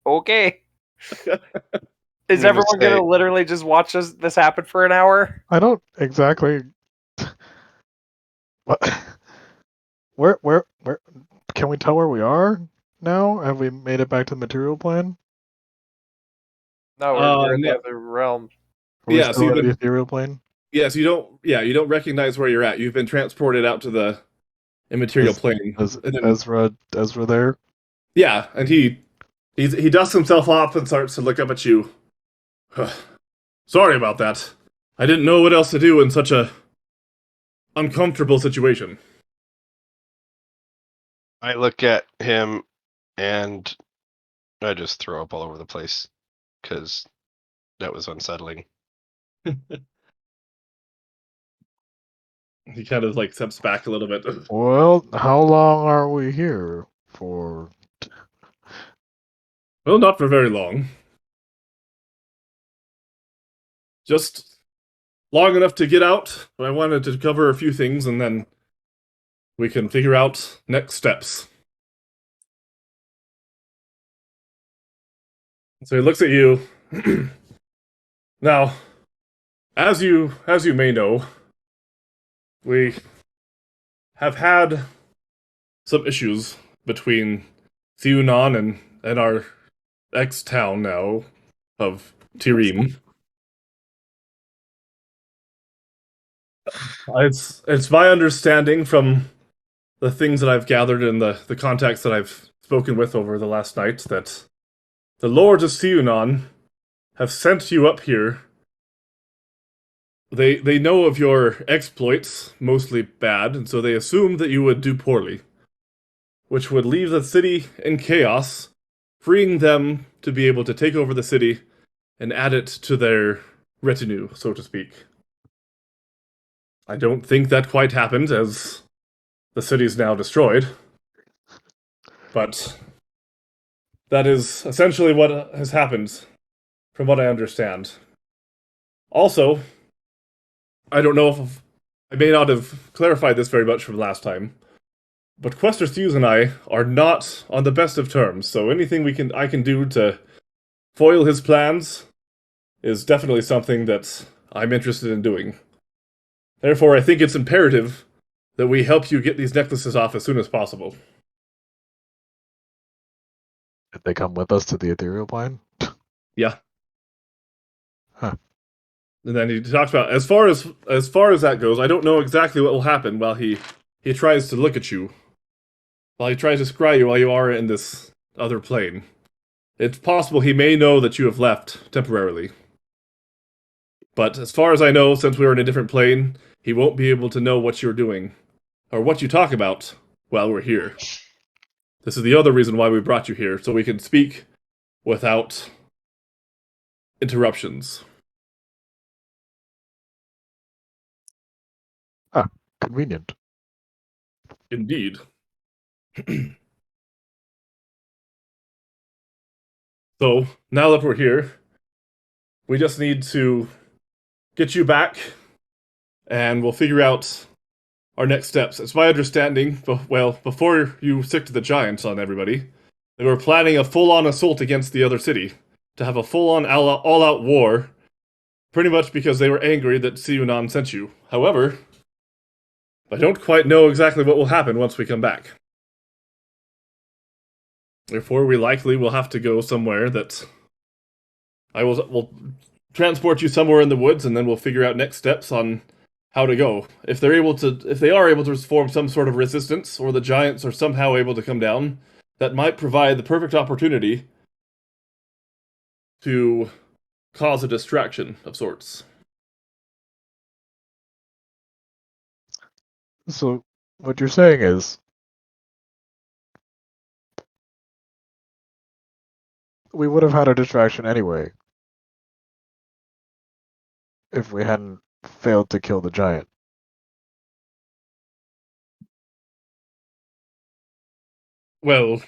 Okay. I'm Is gonna everyone say- gonna literally just watch this happen for an hour? I don't exactly. What? Where? Can we tell where we are now? Have we made it back to the material plane? No, we're in the Uh, no. other realm. Are we Yeah, so still you've in the been- ethereal plane? Yes, you don't recognize where you're at. You've been transported out to the immaterial plane. Is And then- Ezra there? Yeah, and he dusts himself off and starts to look up at you. Sorry about that. I didn't know what else to do in such a uncomfortable situation. I look at him and I just throw up all over the place because that was unsettling. He kind of like steps back a little bit. Well, how long are we here for? Well, not for very long. Just long enough to get out. I wanted to cover a few things and then we can figure out next steps. So he looks at you. Now, as you may know, we have had some issues between Thiunon and our ex-town now of Tierm. It's my understanding from the things that I've gathered and the contacts that I've spoken with over the last night that the lords of Thiunon have sent you up here. They know of your exploits, mostly bad, and so they assumed that you would do poorly, which would leave the city in chaos, freeing them to be able to take over the city and add it to their retinue, so to speak. I don't think that quite happened, as the city's now destroyed. But that is essentially what has happened, from what I understand. Also, I don't know if I may not have clarified this very much from last time, but Quester Thews and I are not on the best of terms, so anything I can do to foil his plans is definitely something that I'm interested in doing. Therefore, I think it's imperative that we help you get these necklaces off as soon as possible. Did they come with us to the ethereal plane? Yeah. Huh. And then he talks about as far as that goes, I don't know exactly what will happen while he tries to look at you. While he tries to scry you while you are in this other plane. It's possible he may know that you have left temporarily. But as far as I know, since we are in a different plane, he won't be able to know what you're doing, or what you talk about while we're here. This is the other reason why we brought you here, so we can speak without interruptions. Convenient. Indeed. So, now that we're here, we just need to get you back, and we'll figure out our next steps. It's my understanding, before you sicked the giants on everybody, they were planning a full-on assault against the other city, to have a full-on all-out war, pretty much because they were angry that Siunan sent you. However, I don't quite know exactly what will happen once we come back. Therefore, we likely will have to go somewhere that will transport you somewhere in the woods, and then we'll figure out next steps on how to go. If they are able to form some sort of resistance, or the giants are somehow able to come down, that might provide the perfect opportunity to cause a distraction of sorts. So what you're saying is we would have had a distraction anyway if we hadn't failed to kill the giant. Well,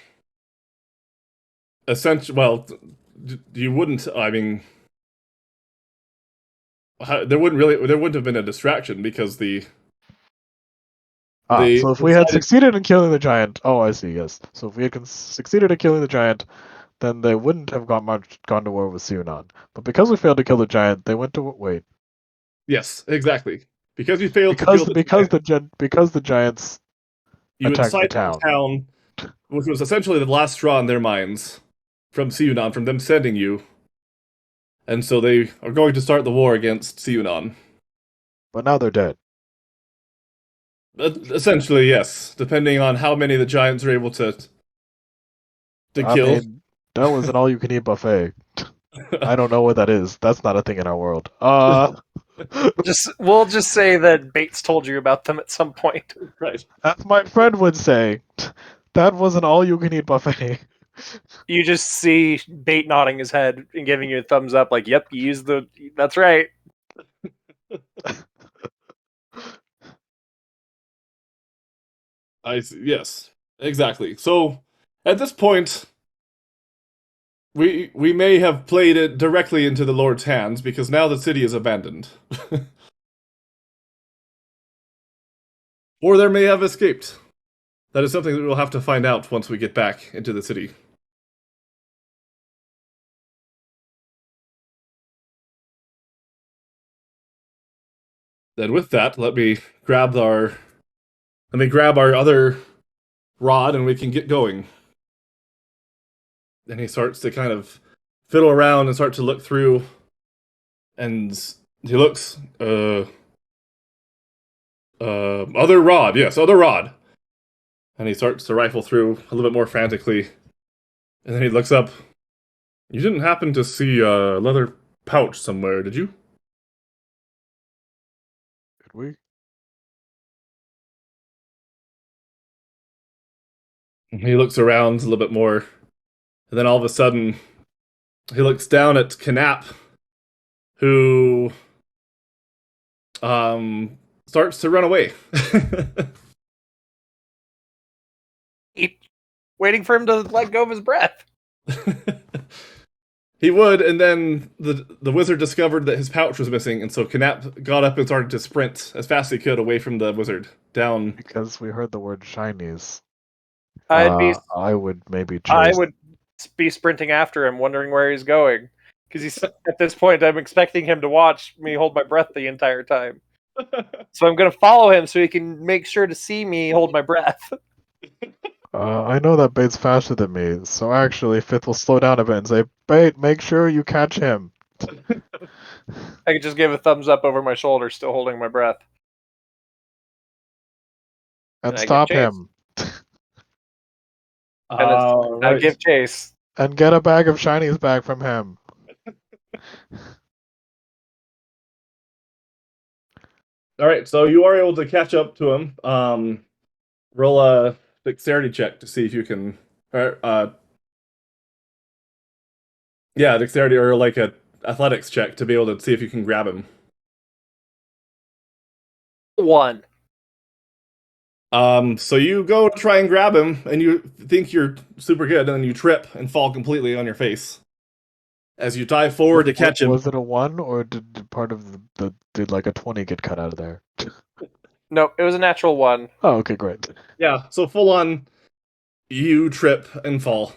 you wouldn't. I mean, there wouldn't have been a distraction because So if we had succeeded in killing the giant, oh, I see. Yes. So if we had succeeded in killing the giant, then they wouldn't have gone to war with Siunan. But because we failed to kill the giant, they went to wait. Yes, exactly. Because you failed to kill because the giants you attacked the incited town. the town, which was essentially the last straw in their minds from Siunan, from them sending you. And so they are going to start the war against Siunan. But now they're dead. Essentially, yes. Depending on how many the giants are able to I kill. mean, that was an all-you-can-eat buffet. I don't know what that is. That's not a thing in our world. We'll just say that Bates told you about them at some point. Right. As my friend would say, that was an all-you-can-eat buffet. You just see Bait nodding his head and giving you a thumbs up, like, "Yep, you used the. That's right." Yes, exactly. So, at this point, we may have played it directly into the Lord's hands because now the city is abandoned. Or there may have escaped. That is something that we'll have to find out once we get back into the city. Then with that, let me grab our other rod and we can get going. And he starts to kind of fiddle around and start to look through, and he looks, other rod, yes, other rod. And he starts to rifle through a little bit more frantically, and then he looks up. You didn't happen to see a leather pouch somewhere, did you? Did we? And he looks around a little bit more, and then all of a sudden, he looks down at Knapp, who starts to run away. Waiting for him to let go of his breath. He would, and then the wizard discovered that his pouch was missing, and so Knapp got up and started to sprint as fast as he could away from the wizard, down. Because we heard the word shinies. I would maybe choose. I would be sprinting after him, wondering where he's going. Because he's at this point, I'm expecting him to watch me hold my breath the entire time. So I'm going to follow him so he can make sure to see me hold my breath. I know that Bait's faster than me, so actually Fifth will slow down a bit and say, Bait, make sure you catch him. I could just give a thumbs up over my shoulder, still holding my breath. And I stop give chase. him. I give chase. And get a bag of shinies back from him. Alright, so you are able to catch up to him. Roll a dexterity check to see if you can... dexterity, or like a athletics check to be able to see if you can grab him. 1. So you go to try and grab him, and you think you're super good, and then you trip and fall completely on your face. As you dive forward to catch him. Was it a 1, or did part of did like a 20 get cut out of there? Nope, it was a natural 1. Oh, okay, great. Yeah, so full on, you trip and fall.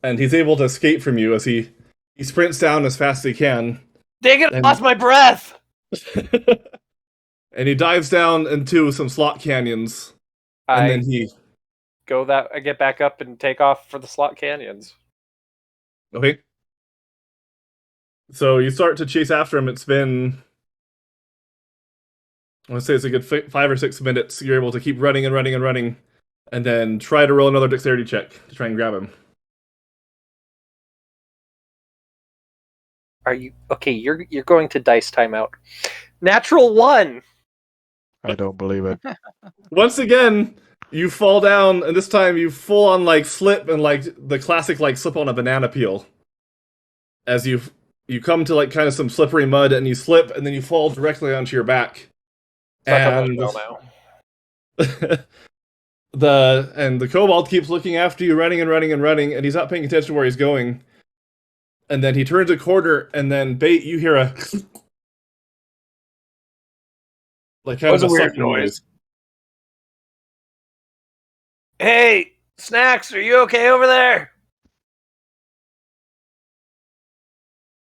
And he's able to escape from you as he He sprints down as fast as he can, Dang it! I And- lost my breath. and he dives down into some slot canyons. And then he I get back up and take off for the slot canyons. okay. So you start to chase after him. It's been, I want to say it's a good 5 or 6 minutes. You're able to keep running and running and running, and then try to roll another dexterity check to try and grab him. Are you okay? You're going to dice timeout. Natural 1. I don't believe it. Once again, you fall down, and this time you full on like slip and like the classic like slip on a banana peel. As you come to like kind of some slippery mud, and you slip, and then you fall directly onto your back. Suck on And those now. the kobold keeps looking after you, running and running and running, and he's not paying attention to where he's going. And then he turns a corner, and then Bait, you hear a like kind Was of a weird sucking noise. Hey, Snacks, are you okay over there?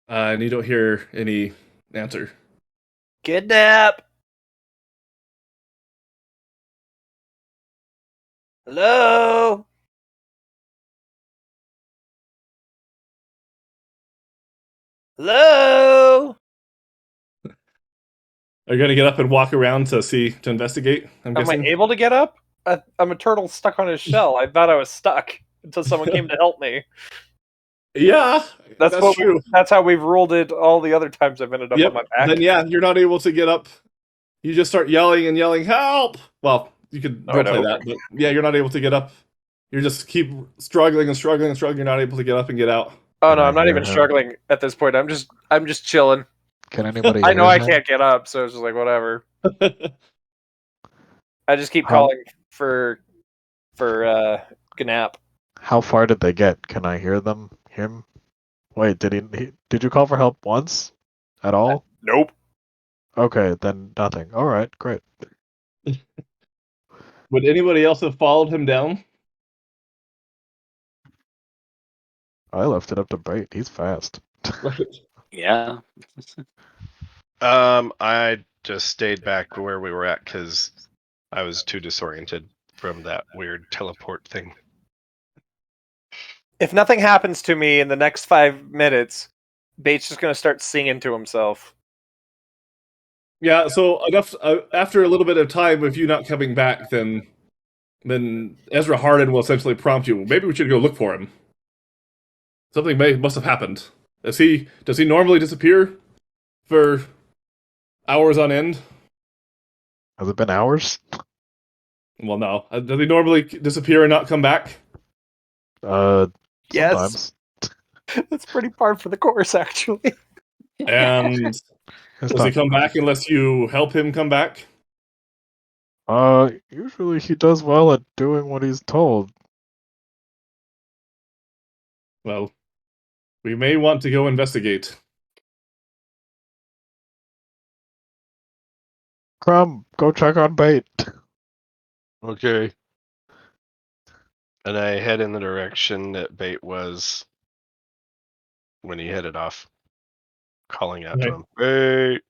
And you don't hear any answer. Kidnap. Hello? Hello? Are you gonna get up and walk around to investigate? I'm Am I guessing. able to get up? I'm a turtle stuck on his shell. I thought I was stuck until someone came to help me. Yeah, That's what true. That's how we've ruled it all the other times I've ended up Yep. on my back. Then yeah, you're not able to get up. You just start yelling and yelling, "Help!" Well, you could No, I roleplay don't. that, but yeah, you're not able to get up. You just keep struggling and struggling and struggling. You're not able to get up and get out. Oh Can no, I I'm not hear even him? struggling at this point. I'm just chilling. Can anybody? I know hear I him? can't get up, so it's just like whatever. I just keep How- calling for Gnap. How far did they get? Can I hear them? Him? Wait, did you call for help once? At all? Nope. Okay, then nothing. All right, great. Would anybody else have followed him down? I left it up to Bait. He's fast. Yeah. I just stayed back where we were at because I was too disoriented from that weird teleport thing. If nothing happens to me in the next 5 minutes, Bates just gonna start singing to himself. Yeah. So enough. After a little bit of time, with you not coming back, then Ezra Hardin will essentially prompt you. Maybe we should go look for him. Something must have happened. Does he normally disappear for hours on end? Has it been hours? Well, no. Does he normally disappear and not come back? Yes, Sometimes. that's pretty par for the course, actually. And It's does he not- come back unless you help him come back? Usually he does well at doing what he's told. Well, we may want to go investigate. Crumb, go check on Bait. Okay. And I head in the direction that Bait was when he headed off, calling out to Okay. him. Bait!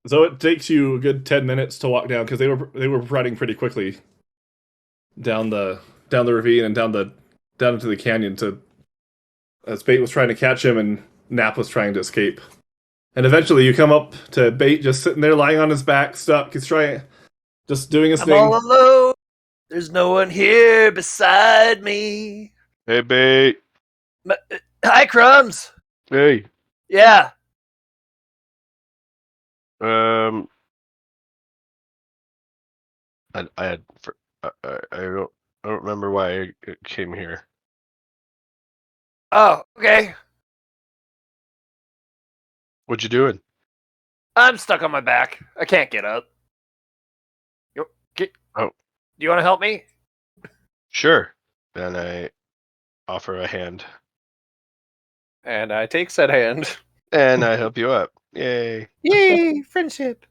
So it takes you a good 10 minutes to walk down because they were running pretty quickly down the ravine and down into the canyon to as Bait was trying to catch him and Nap was trying to escape. And eventually you come up to Bait just sitting there lying on his back, stuck. He's just doing his I'm thing. all alone. There's no one here beside me. Hey, Bait! Hi, Crumbs. Hey! Yeah. I don't remember why I came here. Oh, okay. What you doing? I'm stuck on my back. I can't get up. Oh. Do you want to help me? Sure. And I offer a hand. And I take said hand. And I help you up. Yay. Yay, friendship.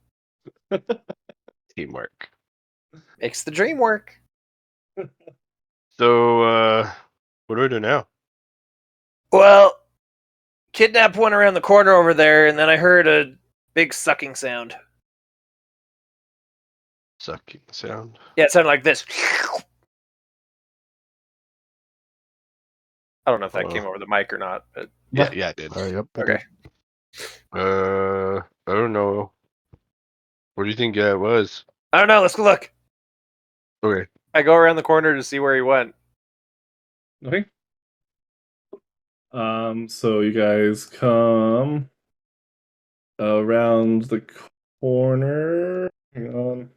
Teamwork. Makes the dream work. So, what do I do now? Well, Kidnap went around the corner over there, and then I heard a big sucking sound. Sucking sound. Yeah, it sounded like this. I don't know if that came over the mic or not, but Yeah, it did. Yep. it okay. did. I don't know. What do you think it was? I don't know. Let's go look. Okay. I go around the corner to see where he went. Okay. So you guys come around the corner. Hang on.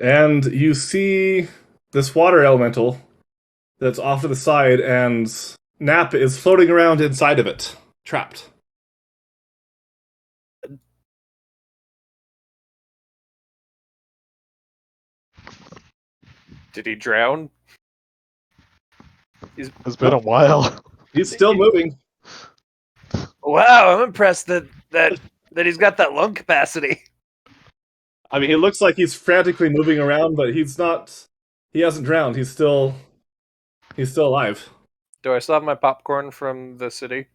And you see this water elemental that's off to the side, and Nap is floating around inside of it, trapped. Did he drown? It's been a while. He's still moving. Wow, I'm impressed that he's got that lung capacity. I mean, he looks like he's frantically moving around, but he's not. He hasn't drowned. He's still alive. Do I still have my popcorn from the city?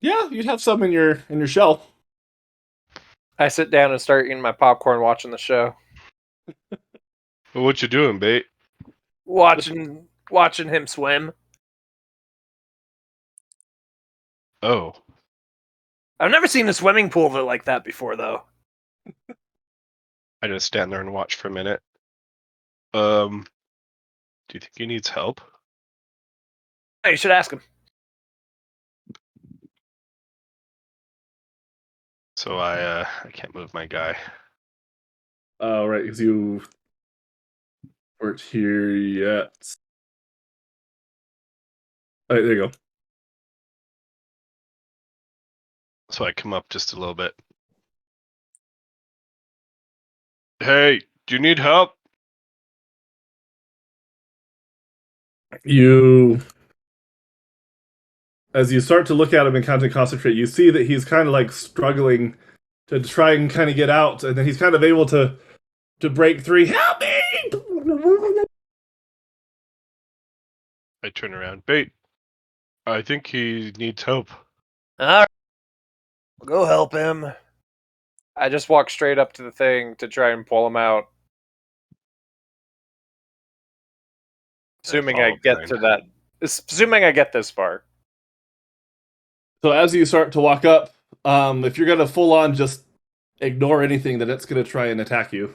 Yeah, you'd have some in your shell. I sit down and start eating my popcorn, watching the show, Well, what you doing, Bait? watching him swim. Oh, I've never seen a swimming pool like that before, though. I just stand there and watch for a minute. Do you think he needs help? Hey, you should ask him. So I can't move my guy. Oh, right, because you weren't here yet. All right, there you go. So I come up just a little bit. Hey, do you need help? As you start to look at him and kind of concentrate, you see that he's kind of like struggling to try and kind of get out, and then he's kind of able to break free. Help me! I turn around. Bait, I think he needs help. All right, go help him. I just walk straight up to the thing to try and pull him out. Assuming I get to that. Assuming I get this far. So as you start to walk up, if you're gonna full on just ignore anything, then it's gonna try and attack you.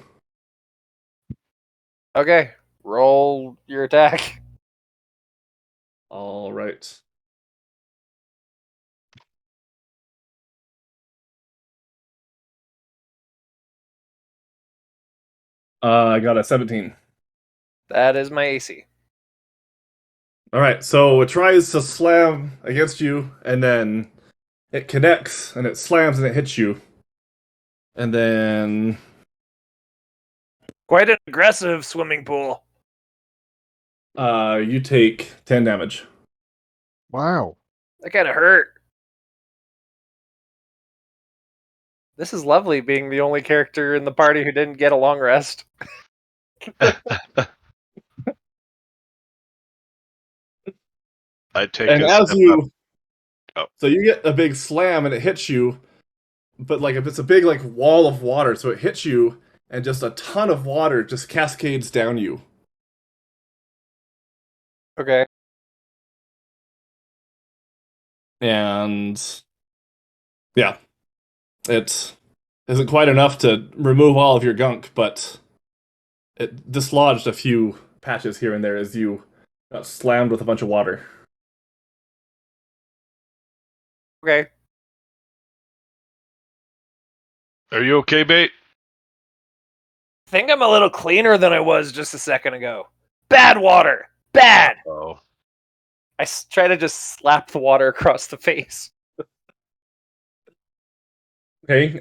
Okay, roll your attack. All right. I got a 17. That is my AC. All right, so it tries to slam against you, and then it connects, and it slams, and it hits you. And then Quite an aggressive swimming pool. you take 10 damage. Wow. That kind of hurt. This is lovely being the only character in the party who didn't get a long rest. I take And a as step you, up. Oh. so you get a big slam, and it hits you, but like if it's a big like wall of water, so it hits you, and just a ton of water just cascades down you. Okay. And yeah, it isn't quite enough to remove all of your gunk, but it dislodged a few patches here and there as you got slammed with a bunch of water. Okay. Are you okay, Bait? I think I'm a little cleaner than I was just a second ago. Bad water. Bad. Oh. I try to just slap the water across the face. Okay,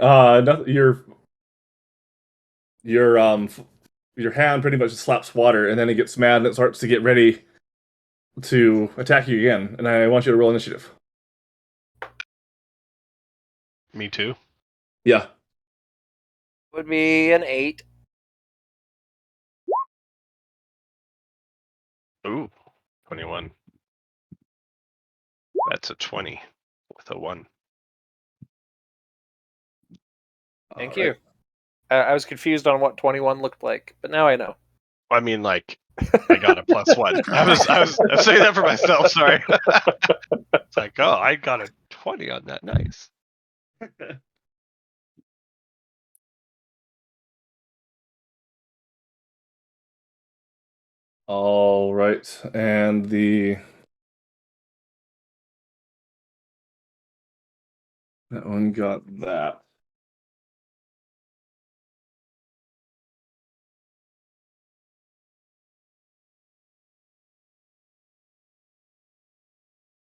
your hand pretty much slaps water, and then it gets mad and it starts to get ready to attack you again. And I want you to roll initiative. Me too. Yeah. Would be an 8. Ooh, 21. That's a 20 with a 1. Thank All you. I was confused on what 21 looked like, but now I know. I mean, like, I got a +1. I was saying that for myself. Sorry. It's like, oh, I got a 20 on that. Nice. All right, and that one got that.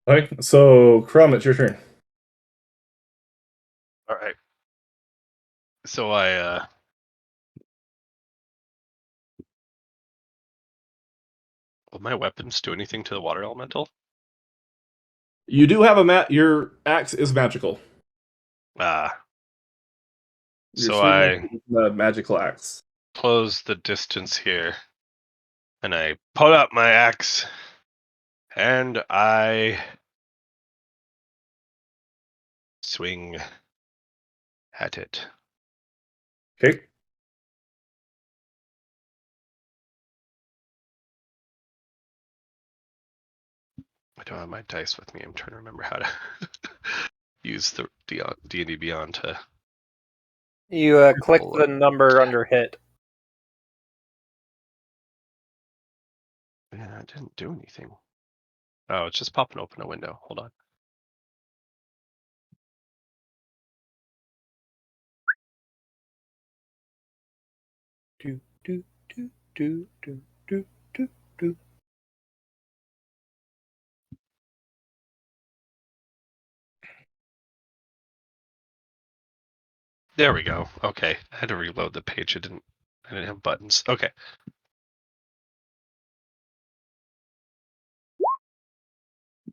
Okay, so Crumb, it's your turn. All right. So will my weapons do anything to the water elemental? You do have your axe is magical. Ah. You're So swinging I the magical axe. close the distance here, and I pull out my axe, and I swing at it. Okay. I don't have my dice with me. I'm trying to remember how to use the D&D Beyond to. You click the number under hit. Yeah, it didn't do anything. Oh, it's just popping open a window. Hold on. Do, do, do, do, do, do, do, do. There we go. Okay, I had to reload the page. I didn't have buttons. Okay.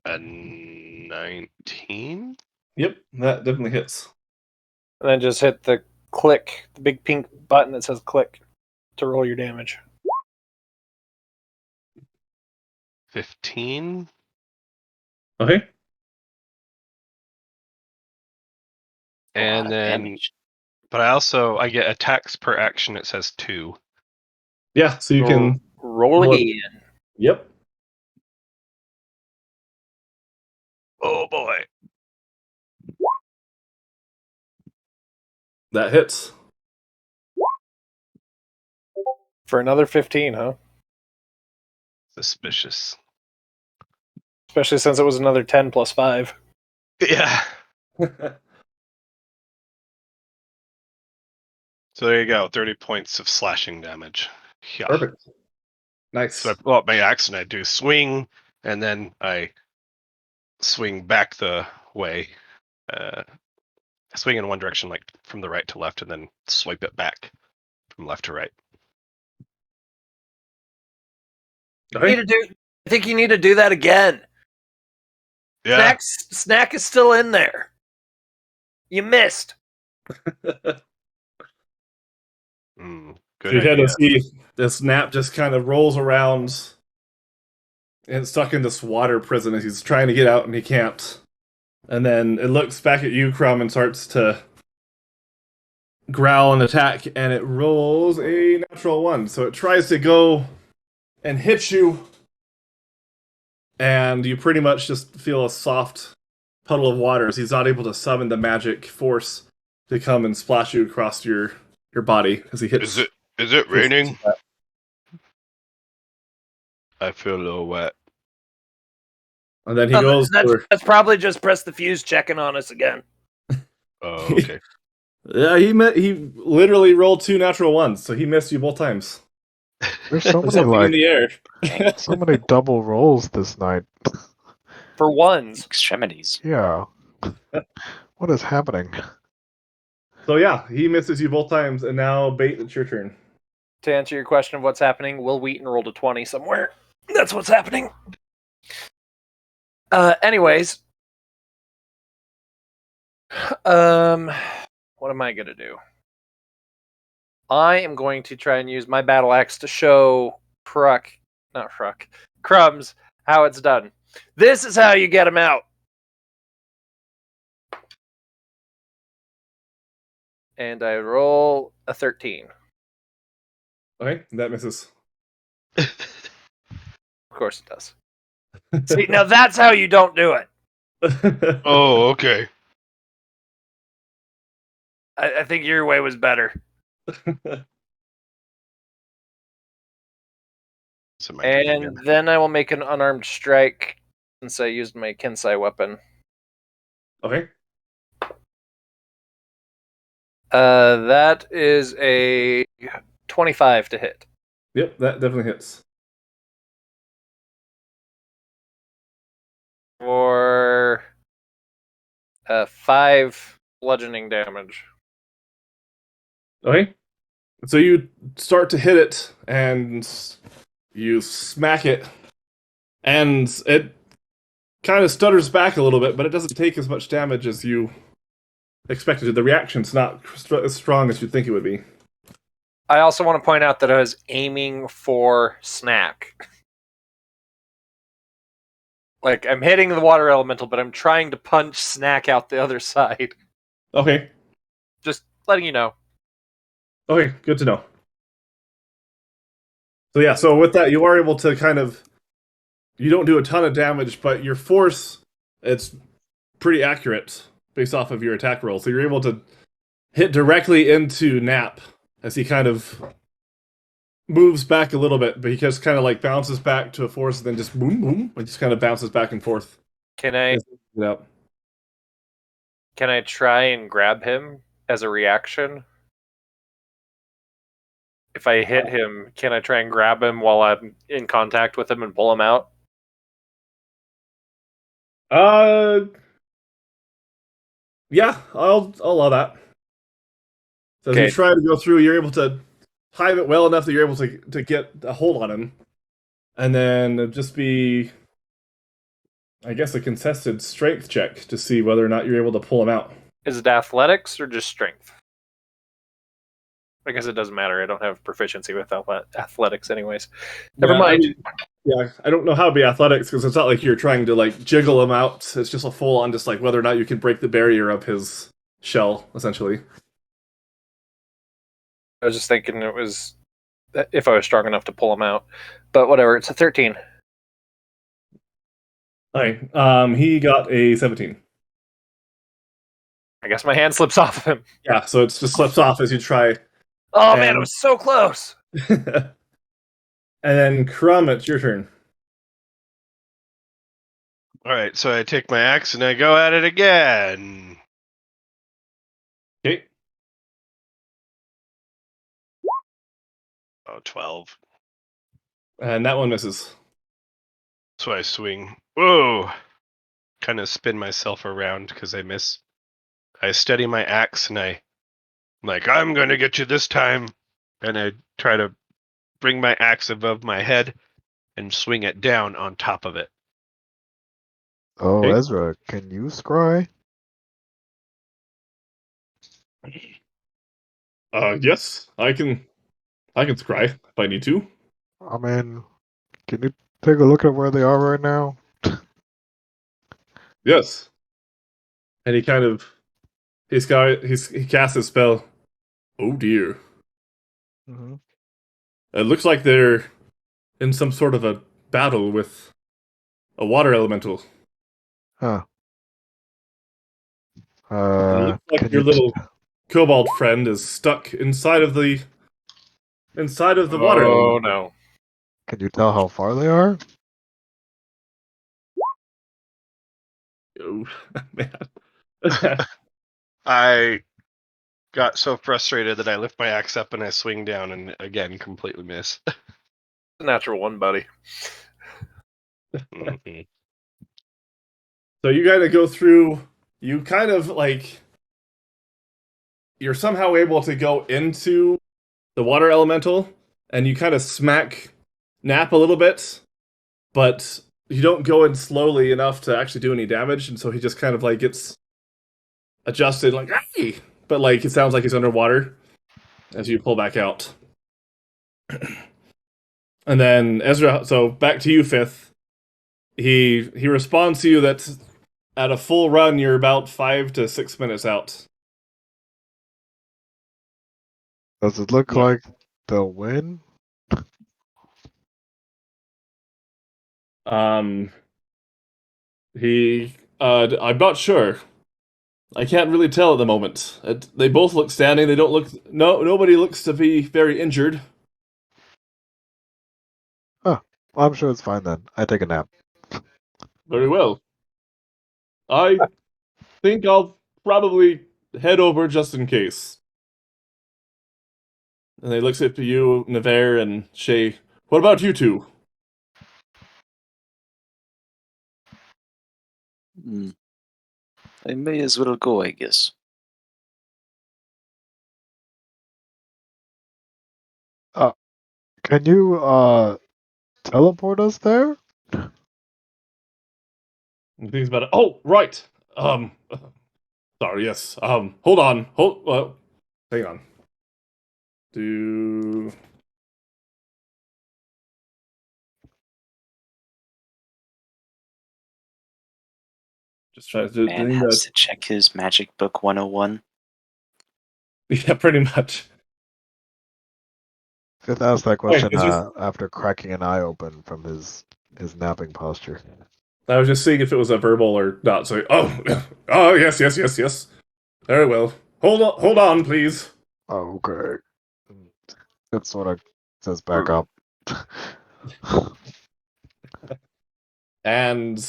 A 19. Yep, that definitely hits. And then just hit the click, the big pink button that says click to roll your damage. 15. Okay. And then, damage. but I get attacks per action. It says 2. Yeah, so you can roll roll it. again. Yep, Oh boy. that hits. For another 15, huh? Suspicious. Especially since it was another 10 plus 5. Yeah. So there you go. 30 points of slashing damage. Yeah. Perfect. Nice. So I pull out my axe and I do swing, and then I swing back the way. I swing in one direction, like from the right to left, and then swipe it back from left to right. Okay. I think you need to do that again. Yeah. Snack is still in there. You missed. Good So you kind idea. of see the snap just kind of rolls around and it's stuck in this water prison as he's trying to get out and he can't. And then it looks back at you, Crumb, and starts to growl and attack, and it rolls a natural 1. So it tries to go and hit you, and you pretty much just feel a soft puddle of water as he's not able to summon the magic force to come and splash you across your body as he hits. Is it raining? I feel a little wet. And then he goes for... That's probably just press the fuse checking on us again. Oh, okay. Yeah, he literally rolled 2 natural 1s, so he missed you both times. There's so There's many something in the air. so many double rolls this night. For ones. Extremities. Yeah. What is happening? So yeah, he misses you both times, and now Bait, it's your turn. To answer your question of what's happening, Will Wheaton rolled a 20 somewhere. That's what's happening. Anyways. What am I going to do? I am going to try and use my battle axe to show Kruk not Fruck. Crumbs, how it's done. This is how you get him out. And I roll a 13. Okay, that misses. Of course it does. See, now that's how you don't do it. Oh, okay. I think your way was better. So my turn And again. then I will make an unarmed strike since I used my Kensai weapon. Okay. That is a 25 to hit. Yep, that definitely hits. For 5 bludgeoning damage. Okay. So you start to hit it, and you smack it, and it kind of stutters back a little bit, but it doesn't take as much damage as you expected. The reaction's not as strong as you'd think it would be. I also want to point out that I was aiming for Snack. Like, I'm hitting the water elemental, but I'm trying to punch Snack out the other side. Okay. Just letting you know. Okay, good to know. So yeah, so with that, you are able to kind of... You don't do a ton of damage, but your force, it's pretty accurate based off of your attack roll. So you're able to hit directly into Nap as he kind of moves back a little bit, but he just kind of like bounces back to a force and then just boom, boom, and just kind of bounces back and forth. Can I Yep. try and grab him as a reaction? If I hit him, can I try and grab him while I'm in contact with him and pull him out? Yeah, I'll allow that. So as Okay. you try to go through, you're able to time it well enough that you're able to get a hold on him, and then it'd just be, I guess, a contested strength check to see whether or not you're able to pull him out. Is it athletics or just strength? I guess it doesn't matter. I don't have proficiency with athletics anyways. Never Yeah, mind. Yeah, I don't know how to be athletics because it's not like you're trying to like jiggle him out. It's just a full on, just like whether or not you can break the barrier of his shell, essentially. I was just thinking it was if I was strong enough to pull him out. But whatever, it's a 13. Okay, he got a 17. I guess my hand slips off of him. Yeah, so it just slips off as you try. Oh man, it was so close. And then Crumb, it's your turn. All right, so I take my axe and I go at it again. Okay. Oh, 12. And that one misses. So I swing. Whoa! Kind of spin myself around because I miss. I steady my axe and I'm like, I'm going to get you this time. And I try to bring my axe above my head and swing it down on top of it. Oh, Okay. Ezra, can you scry? Yes, I can scry if I need to. I mean, can you take a look at where they are right now? Yes. And he kind of, he casts his spell. Oh dear. Mm-hmm. It looks like they're in some sort of a battle with a water elemental. Huh. And it looks like Can your you? little kobold friend is stuck inside of the water Oh element. no. Can you tell how far they are? Oh man. I got so frustrated that I lift my axe up and I swing down and again completely miss. Natural one, buddy. Mhm. So you kind of go through. You kind of like. You're somehow able to go into the water elemental, and you kind of smack Nap a little bit, but you don't go in slowly enough to actually do any damage, and so he just kind of like gets adjusted, like hey, but like it sounds like he's underwater as you pull back out. And then Ezra, so back to you, Fifth. He responds to you that at a full run, you're about 5 to 6 minutes out. Does it look Yeah. like they'll win? I'm not sure. I can't really tell at the moment. They both look standing. They don't look. No, nobody looks to be very injured. Oh, well, I'm sure it's fine then. I take a nap. Very well. I think I'll probably head over just in case. And he looks at you, Navarre, and Shay. What about you two? Hmm. I may as well go, I guess. Can you teleport us there? And thinks about it. Oh, right. Sorry. Yes. Hold on. Hang on. Do just try to do Man doing has that. to check his magic book 101. Yeah, pretty much. Fifth asked that Wait, question it's just after cracking an eye open from his napping posture. I was just seeing if it was a verbal or not. So, oh, yes, yes, yes, yes. Very well. Hold on, please. Oh, okay. It sort of says back up. And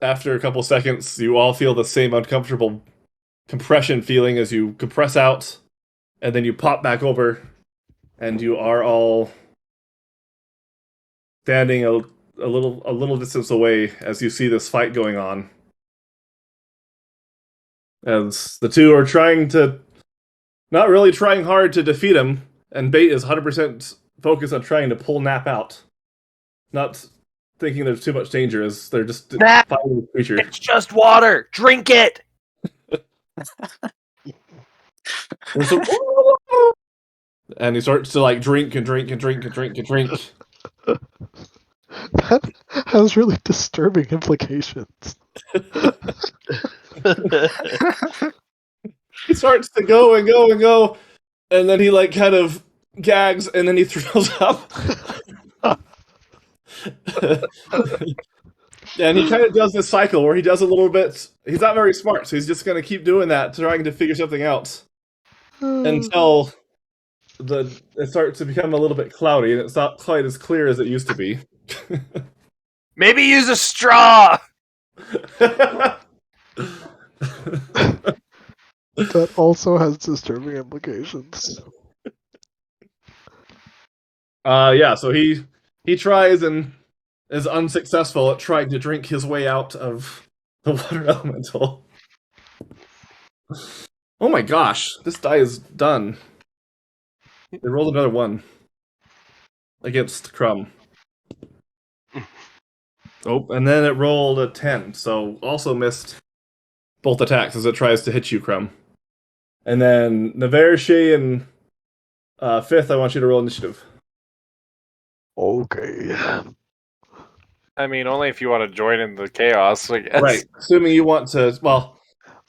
after a couple seconds, you all feel the same uncomfortable compression feeling as you compress out, and then you pop back over, and you are all standing a little distance away as you see this fight going on. As the two are trying to, not really trying hard to defeat him, and Bait is 100% focused on trying to pull Nap out. Not thinking there's too much danger, as they're just Nap! fighting the creature. It's just water. Drink it. And, so, and he starts to like drink and drink and drink and drink and drink. That has really disturbing implications. He starts to go and go and go, and then he like kind of gags, and then he throws up. And he kind of does this cycle where he does a little bit. He's not very smart, so he's just going to keep doing that, trying to figure something out until it starts to become a little bit cloudy, and it's not quite as clear as it used to be. Maybe use a straw. That also has disturbing implications. Yeah. So he tries and is unsuccessful at trying to drink his way out of the water elemental. Oh my gosh, this die is done. They rolled another one against Crumb. Oh, and then it rolled a 10, so also missed both attacks as it tries to hit you, Crumb. And then Navarre, Shay, and Fifth, I want you to roll initiative. Okay. I mean, only if you want to join in the chaos, I guess. Right, assuming you want to, well,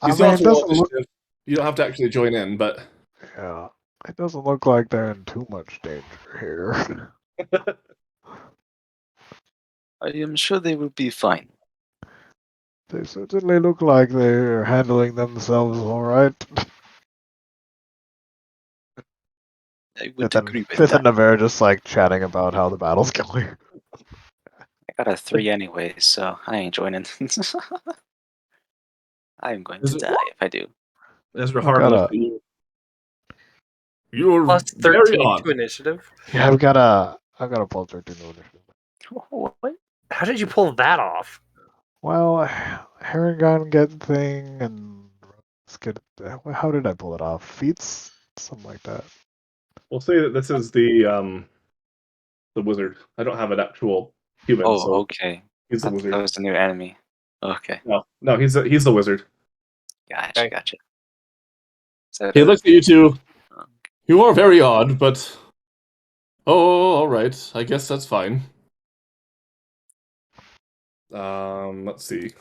I you mean, still have it to roll doesn't look. initiative. You don't have to actually join in, but Yeah, it doesn't look like they're in too much danger here. I am sure they will be fine. They certainly look like they're handling themselves all right. I would Fifth agree with Fifth that. and Navarre just like chatting about how the battle's going. I got a 3 anyway, so I ain't joining. I'm going to die if I do. Ezra I Hart got looks a- at you. You're Plus very 13 odd. to initiative. Yeah, I've got a plus 13 initiative. What? How did you pull that off? Well, Herringon get thing and how did I pull it off? Feats, something like that. We'll say that this is the wizard. I don't have an actual human, Oh, so okay. he's the That wizard. was the new enemy. Okay, No, he's the wizard. gotcha, Okay. gotcha. Is that He a- looks at you two. You are very odd, but Oh, all right. I guess that's fine. Let's see.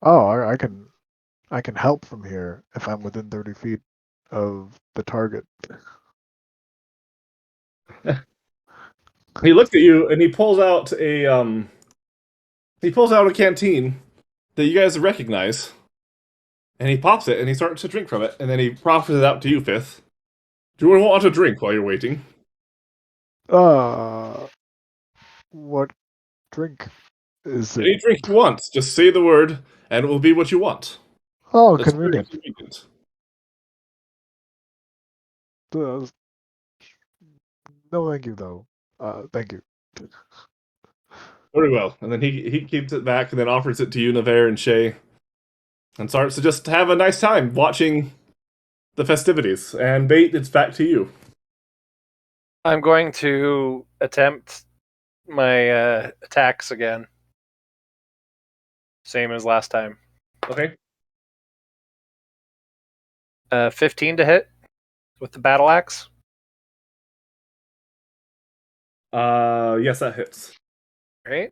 Oh, I can help from here if I'm within 30 feet of the target. He looks at you and he pulls out a canteen that you guys recognize, and he pops it and he starts to drink from it, and then he proffers it out to you, Fifth. Do you want a drink while you're waiting? What drink is it? Any drink you want. Just say the word, and it will be what you want. Oh, That's very convenient. convenient. Uh, no, thank you, though. Thank you. Very well. And then he keeps it back and then offers it to you, Navarre and Shay, and starts to just have a nice time watching the festivities. And Bait, it's back to you. I'm going to attempt my attacks again. Same as last time. Okay. 15 to hit with the battle axe. Yes, that hits. Right?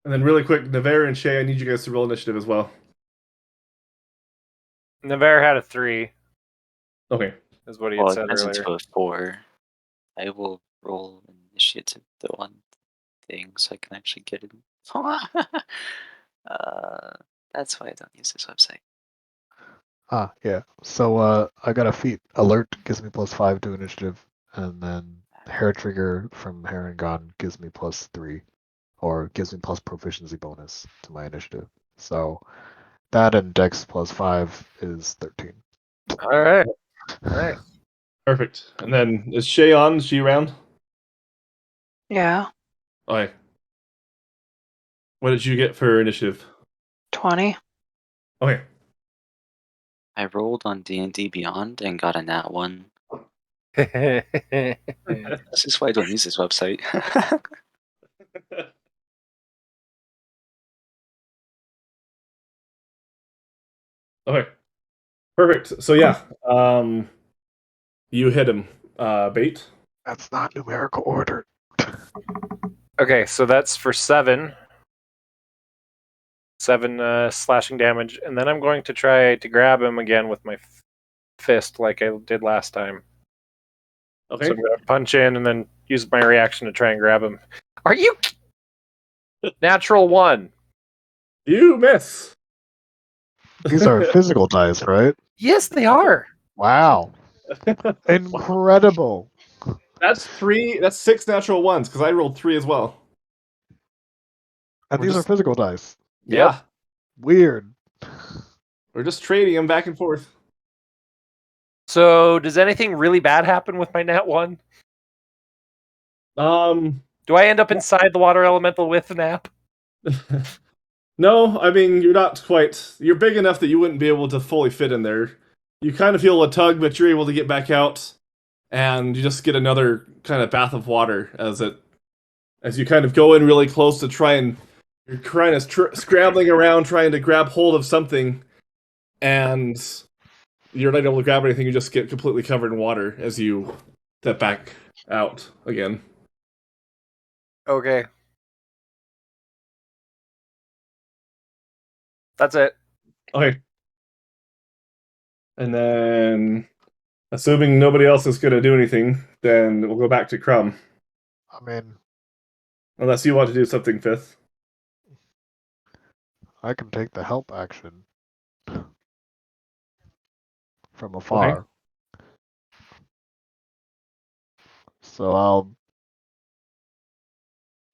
And then really quick, Navarre and Shay, I need you guys to roll initiative as well. Navarre had a 3, Okay. is what he had Well, it said turns earlier. into a 4. I will roll initiative, the one thing, so I can actually get it. That's why I don't use this website. Yeah. So, I got a feat. Alert gives me +5 to initiative, and then hair trigger from hair and gone gives me +3, or gives me plus proficiency bonus to my initiative. So, that and Dex +5 is 13. All right. Nice. Perfect. And then is Shay on? Is she around? Yeah, Okay. What did you get for initiative? 20. Okay. I rolled on D&D Beyond and got a nat 1. Okay. This is why I don't use this website. Okay. Perfect. So yeah, you hit him, Bait. That's not numerical order. Okay, so that's for 7. 7 slashing damage, and then I'm going to try to grab him again with my fist like I did last time. Okay. So I'm going to punch in and then use my reaction to try and grab him. Are you natural 1? You miss. These are physical dice, right? Yes, they are. Wow. Incredible. That's 3. That's 6 natural ones because I rolled 3 as well. And We're these just- are physical dice. Yeah. Weird. We're just trading them back and forth. So does anything really bad happen with my nat 1? Do I end up inside the water elemental with the nap? No, I mean you're not quite. You're big enough that you wouldn't be able to fully fit in there. You kind of feel a tug, but you're able to get back out, and you just get another kind of bath of water as you kind of go in really close to try and you're kind of scrambling around trying to grab hold of something, and you're not able to grab anything. You just get completely covered in water as you step back out again. Okay. That's it. Okay. And then, assuming nobody else is going to do anything, then we'll go back to Crumb. I mean, Unless you want to do something, Fifth. I can take the help action from afar. So I'll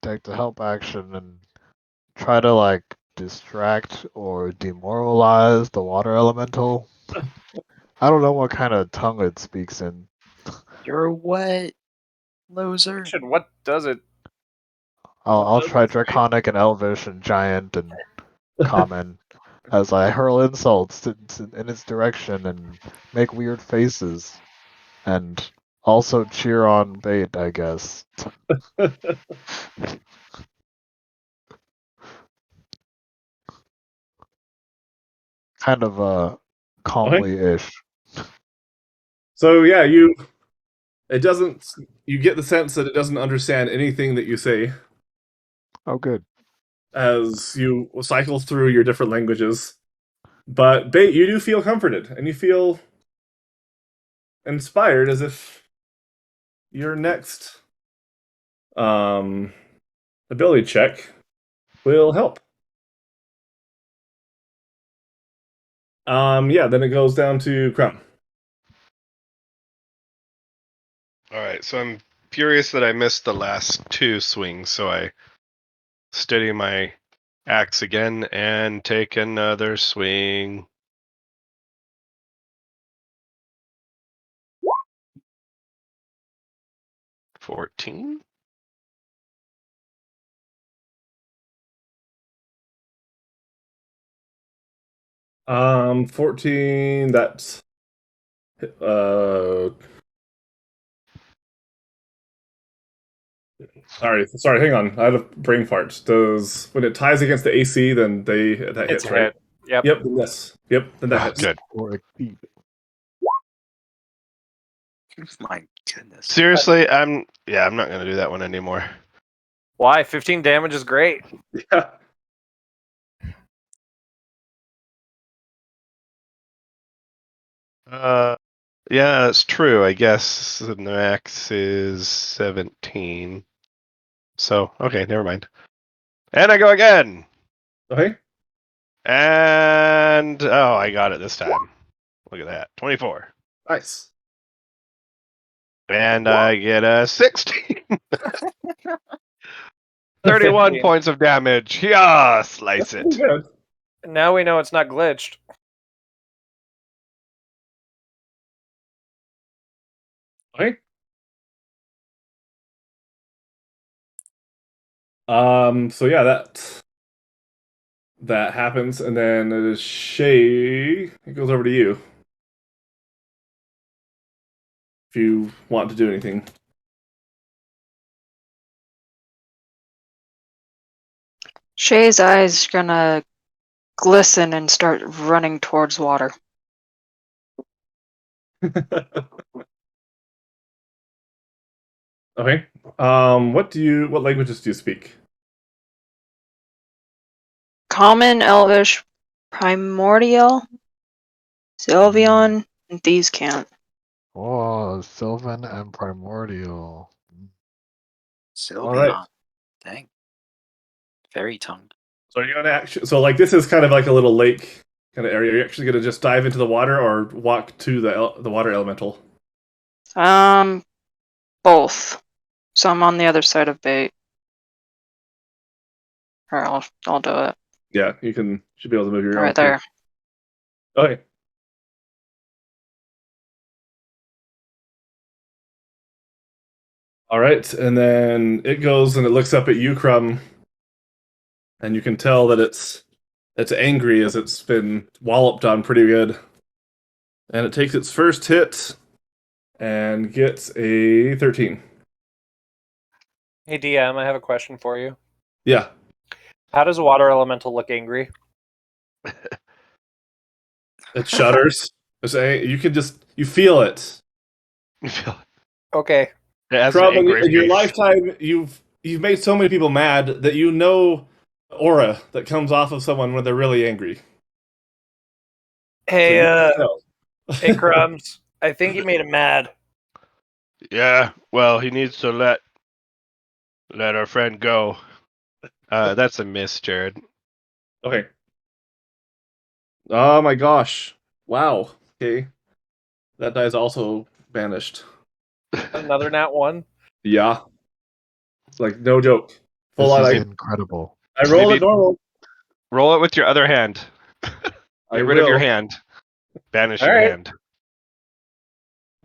take the help action and try to like distract or demoralize the water elemental. I don't know what kind of tongue it speaks in. You're what, loser? What does it? I'll try Draconic and Elvish and Giant and Common as I hurl insults in its direction and make weird faces and also cheer on Bait, I guess. Kind of calmly-ish. So yeah, it doesn't. You get the sense that it doesn't understand anything that you say Oh, good. as you cycle through your different languages. But Bait, you do feel comforted, and you feel inspired, as if your next um, ability check will help. Yeah, then it goes down to Crumb. Alright, so I'm furious that I missed the last two swings, so I steady my axe again and take another swing. $14? 14. That's sorry. Hang on. I had a brain fart. Does when it ties against the AC, then that It's hits, a right? hit. Yep. Yep. Yes. Yep. Then that Oh, hits. good. Or exceed. My goodness. Seriously, I'm not gonna do that one anymore. Why? 15 damage is great. Yeah. Yeah, that's true. I guess the max is 17. So, okay, never mind. And I go again. Okay. And oh, I got it this time. Look at that. 24. Nice. And I get a 16. 31 15. points of damage. Yeah, slice That's pretty it. good. Now we know it's not glitched. Okay. So yeah, that happens, and then it is Shay. It goes over to you if you want to do anything. Shay's eyes gonna glisten and start running towards water. Okay. What languages do you speak? Common, Elvish, Primordial, Sylveon, and these can't. Oh, Sylvan and Primordial. All right. Sylveon. Dang. Fairy tongue. So are you gonna actually? So like this is kind of like a little lake kind of area. Are you actually gonna just dive into the water or walk to the water elemental? Both. So I'm on the other side of bait. Or I'll do it. Yeah, you should be able to move your own. Right there. Okay. All right, and then it goes and it looks up at you, Crumb, and you can tell that it's angry as it's been walloped on pretty good. And it takes its first hit and gets a 13. Hey DM, I have a question for you. Yeah. How does a water elemental look angry? It shudders. You feel it. You feel Okay. it has an Crumb, angry in your face. lifetime, you've made so many people mad that you know the aura that comes off of someone when they're really angry. So Hey, you can tell. hey, Crumbs. I think you made him mad. Yeah, well, he needs to let our friend go. That's a miss, Jared. Okay. Oh my gosh. Wow. Okay. That die is also banished. Another nat 1. Yeah. Like, no joke. Full This on. is incredible. I rolled it Maybe normal. roll it with your other hand. I Get rid of your will. hand. Banish All your right. hand.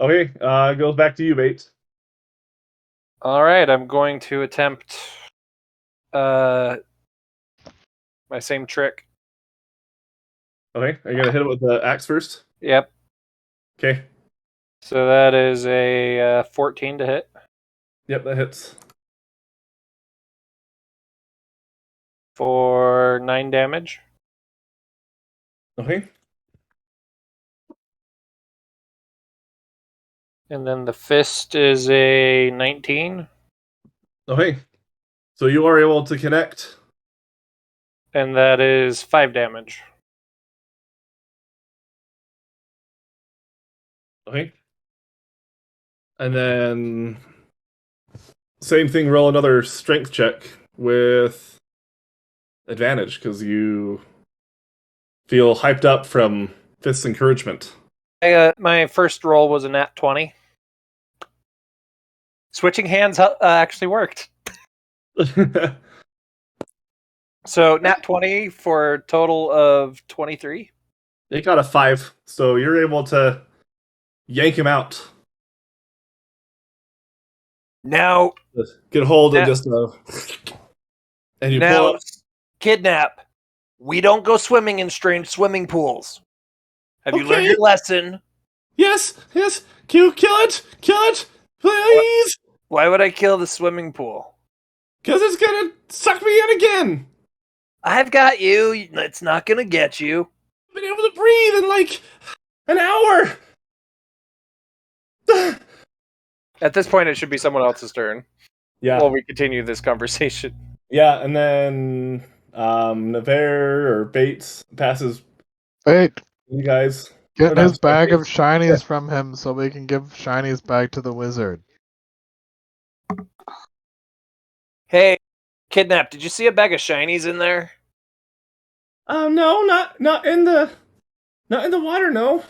Okay. It goes back to you, Bates. All right, I'm going to attempt my same trick. Okay. Are you going to hit it with the axe first? Yep. Okay. So that is a 14 to hit Yep, that hits. for 9 damage. Okay. And then the fist is a 19. Okay. So you are able to connect. And that is 5 damage. Okay. And then same thing, roll another strength check with advantage because you feel hyped up from Fist's encouragement. My first roll was a nat 20. Switching hands actually worked. So nat 20 for a total of 23. It got a 5, so you're able to yank him out. Now, Just get hold and Yeah. just and you pull now, up. kidnap. We don't go swimming in strange swimming pools. Have you learned Okay. your lesson? Yes, yes. Kill it, please, Why would I kill the swimming pool? because it's gonna suck me in again. I've got you. It's not gonna get you. I've been able to breathe in like an hour. At this point, it should be someone else's turn Yeah, while we continue this conversation. yeah, and then Navarre or Bates passes Wait, you guys. get Or no, his sorry, bag of Bates. shinies from him so we can give shinies back to the wizard. Hey, kidnap. Did you see a bag of shinies in there? No, not in the water. No.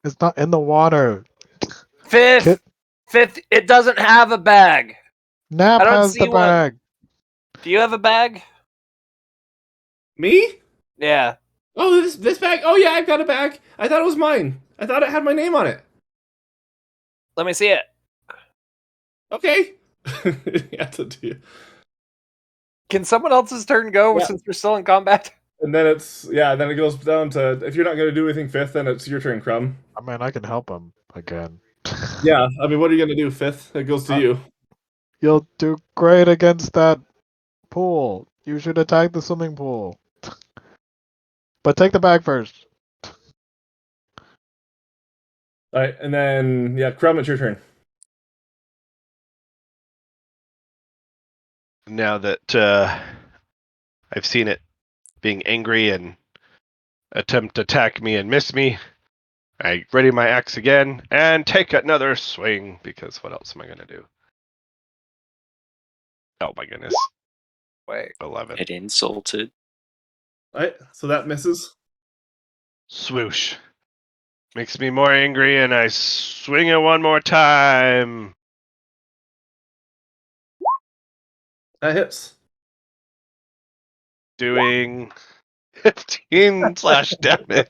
It's not in the water. Fifth. It doesn't have a bag. Nap I don't has the see one. bag. Do you have a bag? Me? Yeah. Oh, this bag. Oh yeah, I've got a bag. I thought it was mine. I thought it had my name on it. Let me see it. Okay. Yeah, to do. Can someone else's turn go Yeah. since we're still in combat? And then then it goes down to if you're not going to do anything fifth, then it's your turn, Crumb. I mean, I can help him again. Yeah, I mean, what are you going to do fifth? It goes to you. You'll do great against that pool. You should attack the swimming pool. But take the bag first. All right, and then yeah, Crumb, it's your turn. Now that I've seen it being angry and attempt to attack me and miss me, I ready my axe again and take another swing, because what else am I going to do? Oh my goodness. Wait. 11. It insulted. All right, so that misses. Swoosh. Makes me more angry, and I swing it one more time. That hits. Doing 15 slash damage.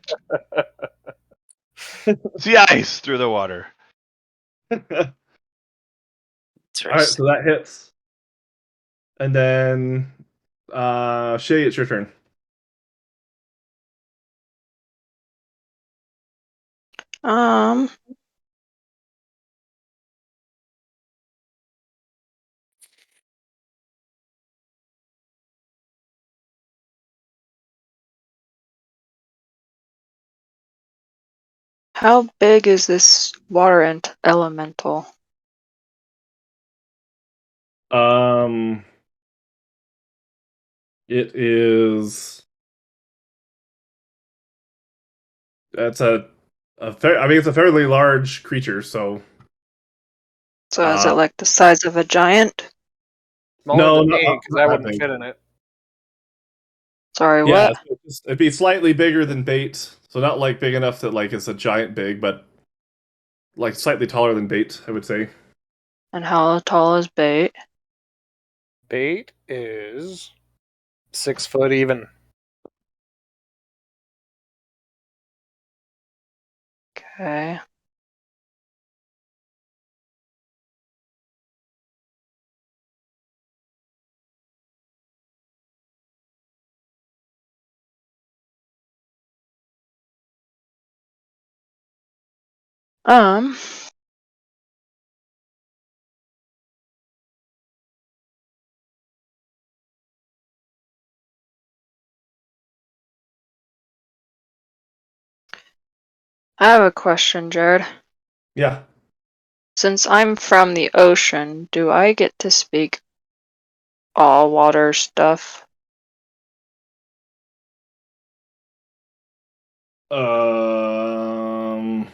See ice through the water. All It's very right, so that hits. And then Shay, it's your turn. Um, how big is this water elemental? Um, it is. That's I mean, it's a fairly large creature, so. So is it like the size of a giant? Smaller No, than not- me, because not I that wouldn't big. fit in it. Sorry, Yeah, what? so it'd be slightly bigger than bait, so not like big enough that like it's a giant big, but like slightly taller than bait, I would say. And how tall is bait? Bait is 6 foot even. Okay. Um, I have a question, Jared. Yeah. Since I'm from the ocean, do I get to speak all water stuff? Um,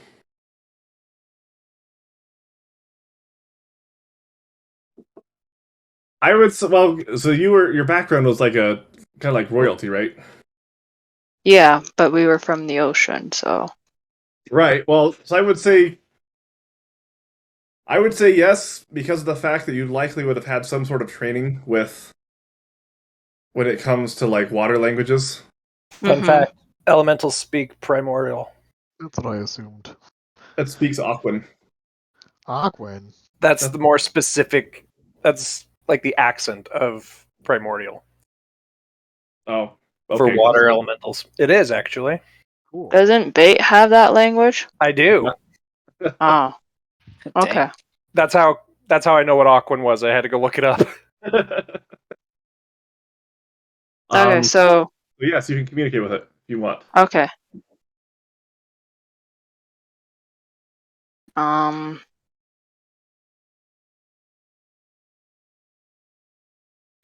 I would well, so your background was like a kind of like royalty, right? Yeah, but we were from the ocean, so. Right. Well, so I would say yes because of the fact that you likely would have had some sort of training with when it comes to like water languages. Fun Mhm. fact: elementals speak primordial. That's what I assumed. That speaks Aquan. Aquan. That's the more specific. That's like the accent of primordial Oh, for okay. water elementals. It is actually. Cool. Doesn't Bait have that language? I do. Oh, okay. Dang. That's how I know what Aquan was. I had to go look it up. Okay, so, yes, you can communicate with it if you want. okay. Um,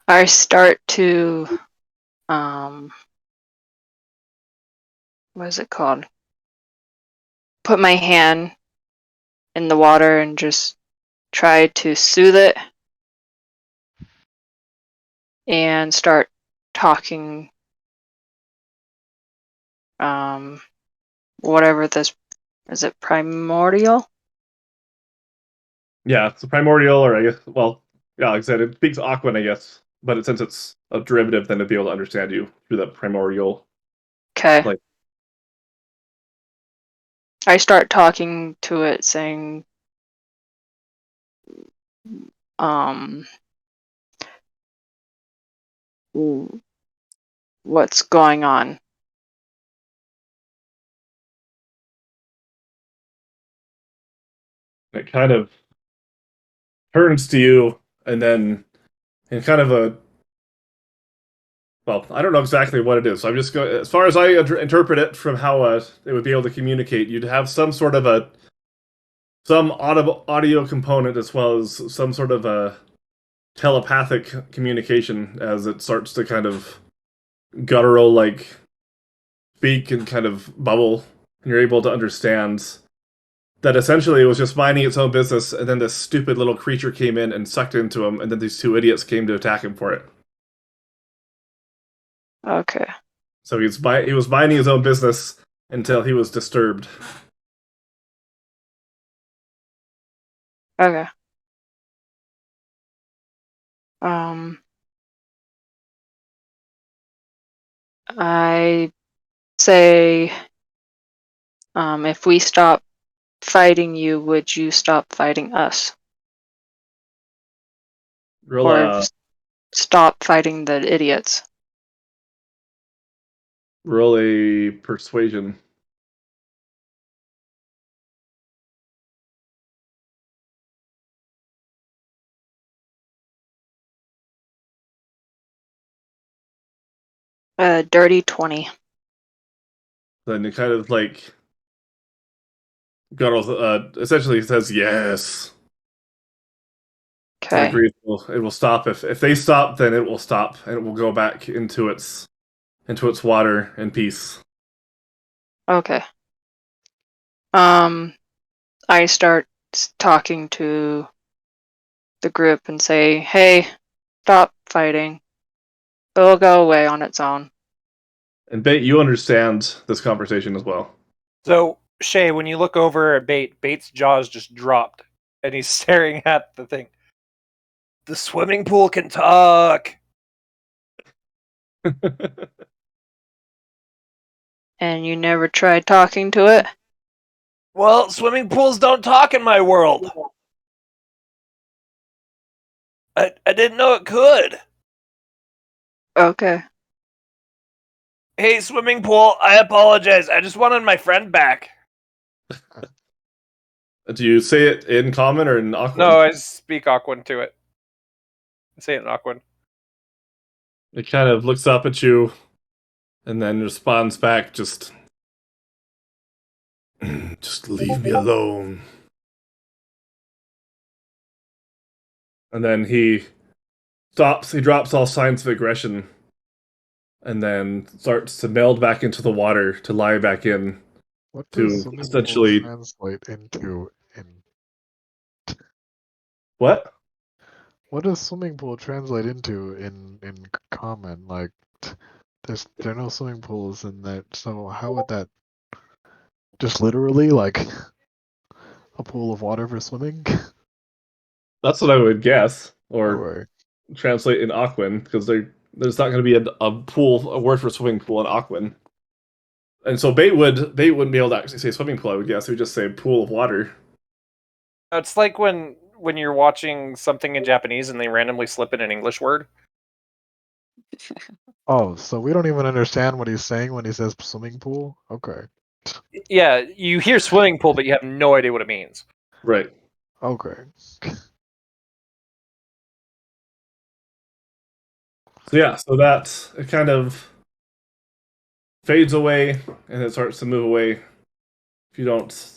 I start to, what is it called? Put my hand in the water and just try to soothe it and start talking, whatever this, is it primordial? Yeah, it's a primordial, or I guess, well, yeah, like I said, it speaks Aquan, I guess, but since it's a derivative, then it'd be able to understand you through that primordial. Okay. Like- I start talking to it saying, um, what's going on? It kind of turns to you, and then in kind of a well, I don't know exactly what it is. So I'm just going as far as I interpret it from how it would be able to communicate. You'd have some sort of some audio component as well as some sort of a telepathic communication as it starts to kind of guttural like speak and kind of bubble, and you're able to understand that essentially it was just minding its own business, and then this stupid little creature came in and sucked into him, and then these two idiots came to attack him for it. Okay. So he was minding his own business until he was disturbed. Okay. Um, I say, if we stop fighting you, would you stop fighting us? Roll Or a stop fighting the idiots? roll a persuasion. Dirty 20. Then it kind of like Gunnels essentially says yes. And Okay. agrees it will stop. If they stop, then it will stop and it will go back into its water in peace. Okay. I start talking to the group and say, hey, stop fighting. It'll go away on its own. And Bait, you understand this conversation as well. So Shay, when you look over at Bait's jaws just dropped, and he's staring at the thing. The swimming pool can talk. And you never tried talking to it? Well, swimming pools don't talk in my world. I didn't know it could. Okay. Hey, swimming pool, I apologize. I just wanted my friend back. Do you say it in common or in Aquan? No, I speak Aquan to it. I say it in Aquan. It kind of looks up at you and then responds back, just leave me alone. And then he stops, he drops all signs of aggression, and then starts to meld back into the water to lie back in What does to swimming pool essentially. translate into in What? what does swimming pool translate into in common? Like, there are no swimming pools in that, so how would that just literally like a pool of water for swimming? That's what I would guess. Or Or translate in Aquan, because there's not going to be a pool, a word for swimming pool in Aquan. And so wouldn't be able to actually say swimming pool, I would guess. They would just say pool of water. It's like when you're watching something in Japanese and they randomly slip in an English word. oh, so we don't even understand what he's saying when he says swimming pool? Okay. Yeah, you hear swimming pool, but you have no idea what it means. Right. Okay. So yeah, so that it kind of fades away and it starts to move away if you don't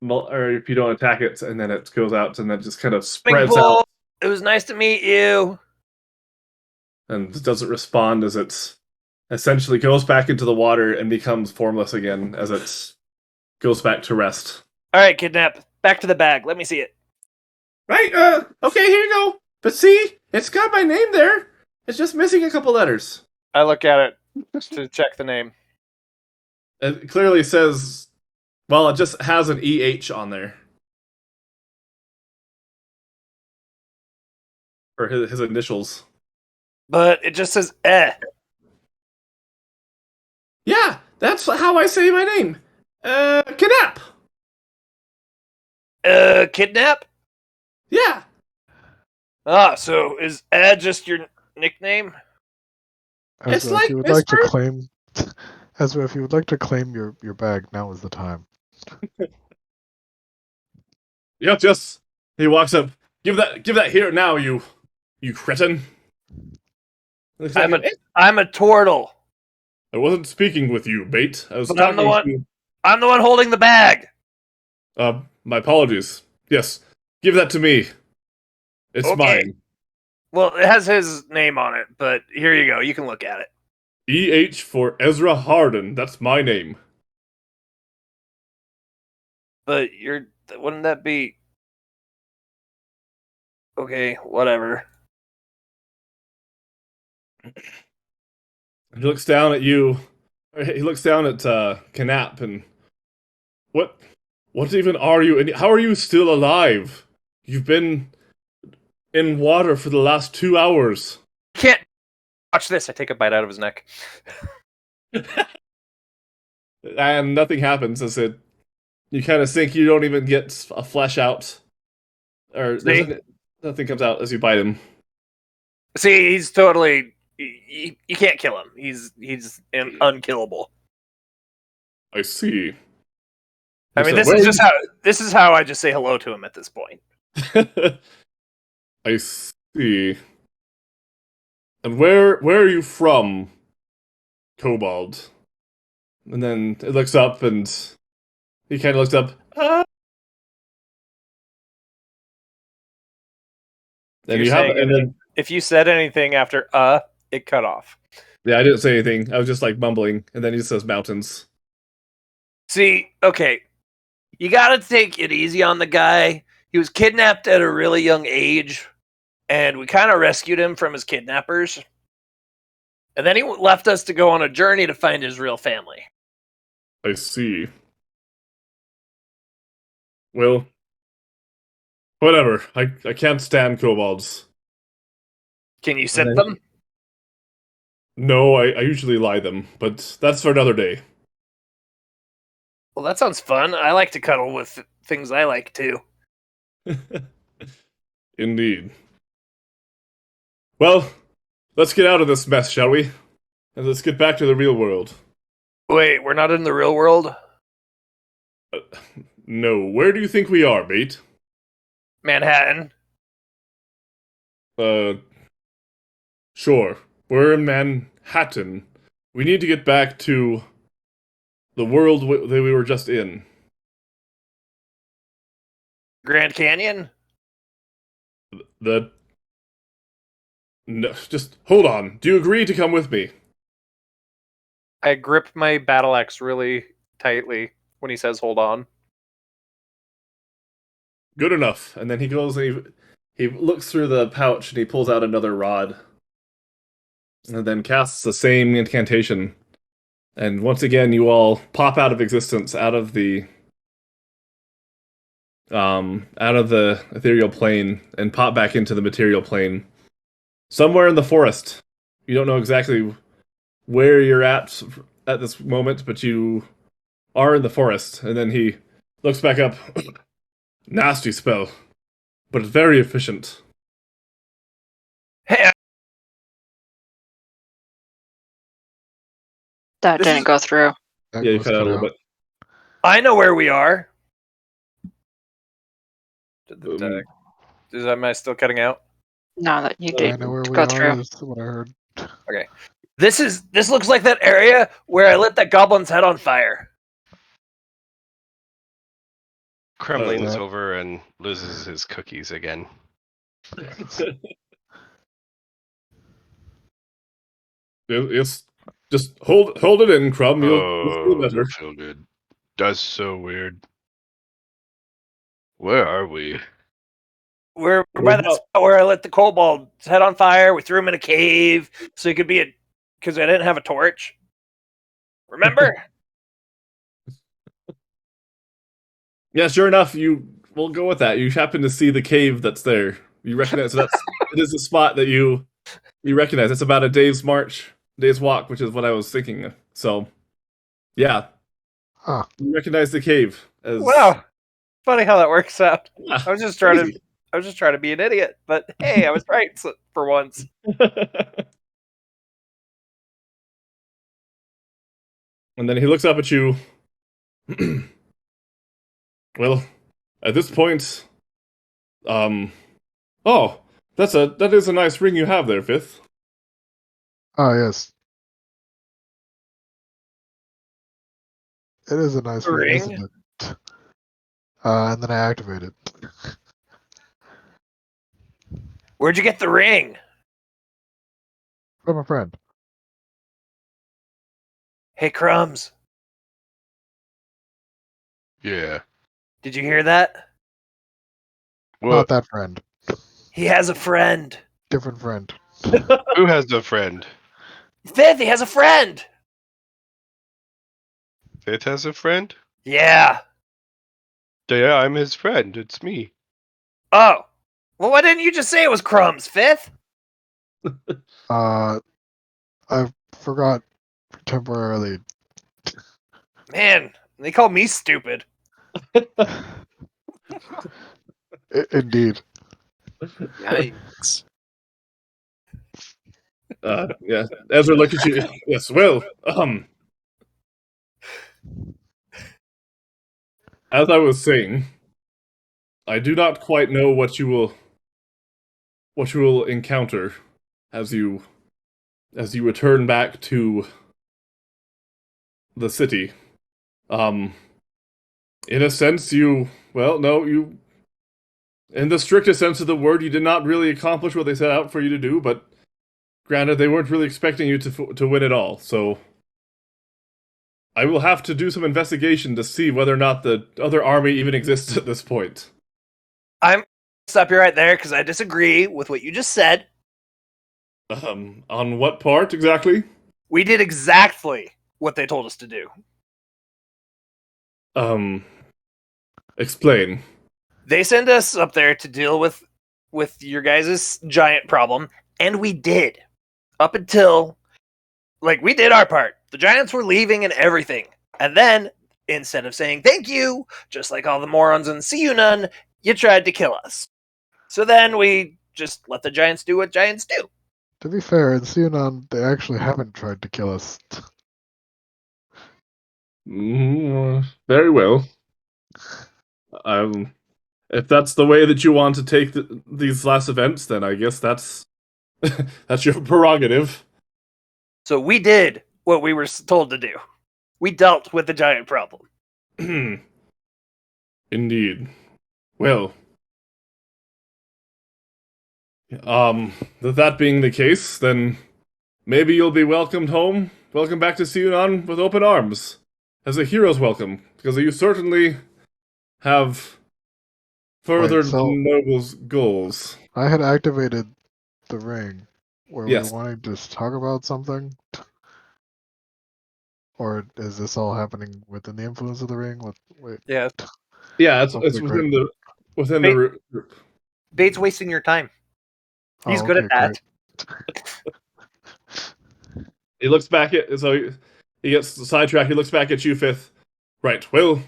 or if you don't attack it, and then it goes out and then just kind of Swimming spreads out pool, it was nice to meet you. and doesn't respond as it essentially goes back into the water and becomes formless again as it goes back to rest. All right, kidnap. Back to the bag. Let me see it. Right, okay, here you go. But see, it's got my name there. It's just missing a couple letters. I look at it to check the name. It clearly says, well, it just has an EH on there. Or his initials. But it just says eh. Yeah, that's how I say my name. Kidnap. Kidnap? Yeah. Ah, so is eh just your nickname? It's Ezra, if like you would like to Whisper. claim Ezra, if you would like to claim your bag, now is the time. Yes. He walks up. Give that here now, you cretin. Looks at I'm him. a turtle. I wasn't speaking with you, Bait. I was But I'm the talking one. I'm the one holding the bag. to. My apologies. Yes, give that to me. It's Okay. mine. Well, it has his name on it, but here you go. You can look at it. EH for Ezra Harden. That's my name. But wouldn't that be okay? Whatever. He looks down at you. He looks down at Kanap and what even are you? And how are you still alive? You've been in water for the last 2 hours. Can't watch this. I take a bite out of his neck. And nothing happens as it. You kind of think you don't even get a flesh out, or nothing comes out as you bite him. See, he's totally. You can't kill him. He's unkillable. I see. I mean, So, this is how I just say hello to him at this point. I see. And where are you from, Kobold? And then it looks up, and he kind of looks up. And you have, and then If you said anything after it cut off. yeah, I didn't say anything. I was just like mumbling, and then he says mountains. See, okay, you gotta take it easy on the guy. He was kidnapped at a really young age, and we kind of rescued him from his kidnappers. And then he left us to go on a journey to find his real family. I see. Well, whatever. I can't stand kobolds. Can you set Okay. them? No, I usually lie them, but that's for another day. Well, that sounds fun. I like to cuddle with things I like too. Indeed. Well, let's get out of this mess, shall we? And let's get back to the real world. Wait, we're not in the real world? No, where do you think we are, Bait? Manhattan. Sure. We're in Manhattan. We need to get back to the world that we were just in. Grand Canyon? The no, just hold on. Do you agree to come with me? I grip my battle axe really tightly when he says hold on. Good enough. And then he goes and he looks through the pouch and he pulls out another rod. And then casts the same incantation. And once again you all pop out of existence, out of the ethereal plane and pop back into the material plane. Somewhere in the forest. You don't know exactly where you're at this moment, but you are in the forest. And then he looks back up. Nasty spell, but very efficient. Hey, That This didn't is- go through. That Yeah, you was cut out a cut little out. bit. I know where we are. Am I still cutting out? No, that you I I did know where we go are. through. Is what I heard. This looks like that area where I lit that goblin's head on fire. Crumb Oh, leans that- over and loses his cookies again. It's just hold it in, Crumb. You'll feel Oh, better. don't feel good. That's so weird. Where are we? We're We're by that about- spot where I lit the kobold's head on fire. We threw him in a cave so he could be because I didn't have a torch. Remember? Yeah, sure enough, we'll go with that. You happen to see the cave that's there. You recognize it is a spot that you recognize. It's about a day's walk, which is what I was thinking. So, yeah, Ah, you recognize the cave as Wow. Funny how that works out. Yeah, I was just trying crazy. to be an idiot, but hey, I was right for once. And then he looks up at you. Well, at this point, oh, that is a nice ring you have there, Fifth. yes. It is a nice ring, Ring? isn't it? And then I activate it. Where'd you get the ring? From a friend. Hey, Crumbs. Yeah. Did you hear that? Not What? that friend. He has a friend. Different friend. Who has a friend? Fifth, he has a friend. Fifth has a friend? Yeah. Yeah, I'm his friend. It's me. Oh. Well, why didn't you just say it was Crumbs, Fifth? I forgot temporarily. Man, they call me stupid. Indeed. Yikes. Yeah. Ezra, look at you. Yes, well, as I was saying, I do not quite know what you will encounter as you return back to the city. In a sense, in the strictest sense of the word, you did not really accomplish what they set out for you to do, but granted, they weren't really expecting you to win it all, so I will have to do some investigation to see whether or not the other army even exists at this point. I'm stop you right there because I disagree with what you just said. On what part exactly? We did exactly what they told us to do. Explain. They sent us up there to deal with your guys' giant problem, and we did. Up until we did our part. The giants were leaving and everything. And then, instead of saying thank you, just like all the morons in See You None, you tried to kill us. So then we just let the giants do what giants do. To be fair, in Sionon, they actually haven't tried to kill us. Very well. If that's the way that you want to take these last events, then I guess that's that's your prerogative. So we did what we were told to do. We dealt with the giant problem. Indeed. Well, With that being the case, then maybe you'll be welcomed home, welcome back to Sionon with open arms, as a hero's welcome, because you certainly have Wait, furthered so Noble's goals. I had activated the ring. Were we Yes. wanting to talk about something? Or is this all happening within the influence of the ring? Wait. Yeah. Yeah, it's Okay, within great. the group. Bait's wasting your time. He's Oh, good at okay, that. great. He looks back at he gets sidetracked. He looks back at you, Fifth. Right. Well,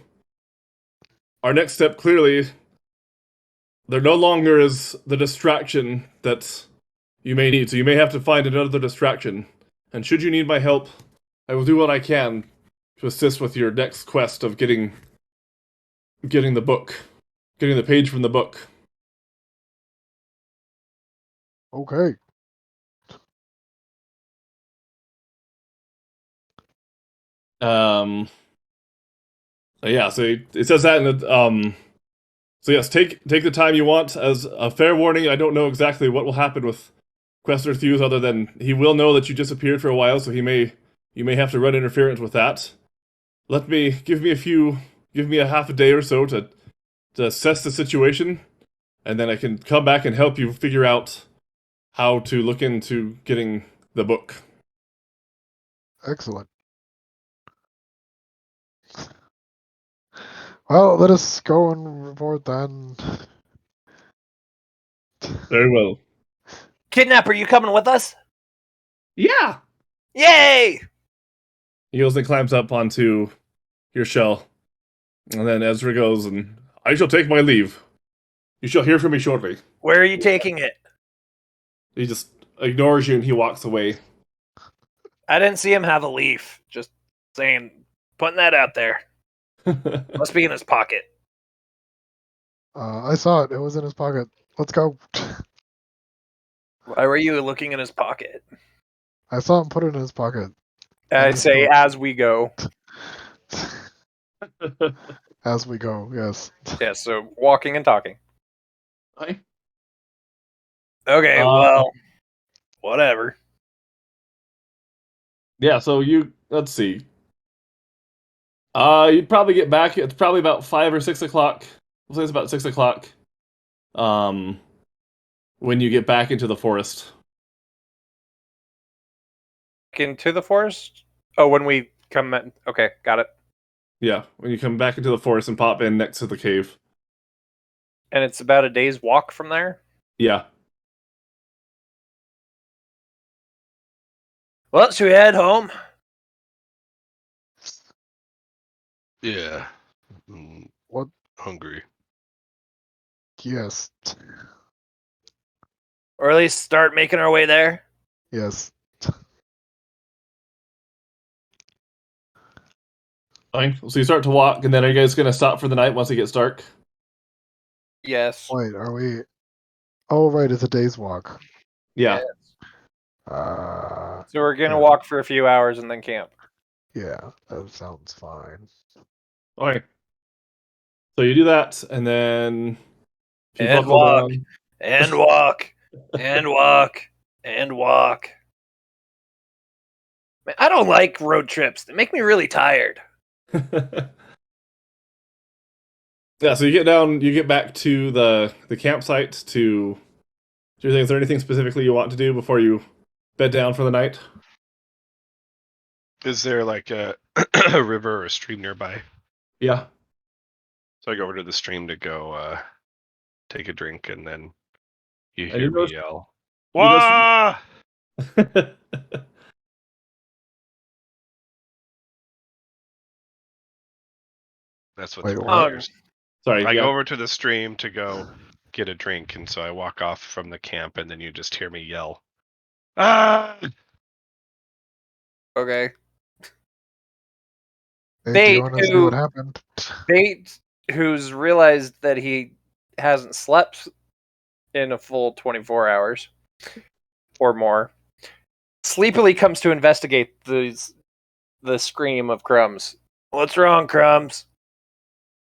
our next step clearly there no longer is the distraction that you may need. So you may have to find another distraction. And should you need my help, I will do what I can to assist with your next quest of getting the book, getting the page from the book. Okay. Yeah. So it says that in the. So yes, take the time you want. As a fair warning, I don't know exactly what will happen with Questor Thews, other than he will know that you disappeared for a while, so you may have to run interference with that. Give me a half a day or so to assess the situation, and then I can come back and help you figure out how to look into getting the book. Excellent. Well, let us go and report then. Very well. Kidnapper, you coming with us? Yeah. Yay! He goes and climbs up onto your shell, and then Ezra goes and I shall take my leave. You shall hear from me shortly. Where are you taking it? He just ignores you and he walks away. I didn't see him have a leaf. Just saying, putting that out there. Must be in his pocket. I saw it. It was in his pocket. Let's go. Why were you looking in his pocket? I saw him put it in his pocket. I Just say, go. as we go. As we go, yes. Yeah, so walking and talking. Hi. Okay, well, whatever. Yeah, so let's see. You'd probably get back. It's probably about 5 or 6 o'clock. We'll say it's about 6 o'clock. When you get back into the forest. Into the forest? Oh, when we come in. Okay, got it. Yeah, when you come back into the forest and pop in next to the cave. And it's about a day's walk from there? Yeah. Well, should we head home? Yeah. What? Hungry. Yes. Or at least start making our way there? Yes. Fine. So you start to walk, and then are you guys gonna stop for the night once it gets dark? Yes. Wait, are we? Oh, right. It's a day's walk. Yeah. Yes. So we're gonna Yeah. walk for a few hours and then camp. Yeah, that sounds fine. Okay. So you do that, and then you And buckle walk. down. And walk. And walk. And walk. Man, I don't like road trips. They make me really tired. Yeah, so you get back to the campsite to do you think is there anything specifically you want to do before you bed down for the night? Is there like a, a river or a stream nearby? Yeah. So I go over to the stream to go take a drink, and then you And hear you me notice- yell, you notice- "Wah!" That's what Wait, the what? word is. Sorry, I yeah. go over to the stream to go get a drink, and so I walk off from the camp, and then you just hear me yell, "Ah!" Okay. Hey, do Bait, you want to see who- what happened? Bait, who's realized that he hasn't slept in a full 24 hours or more, sleepily comes to investigate the scream of Crumbs. What's wrong, Crumbs?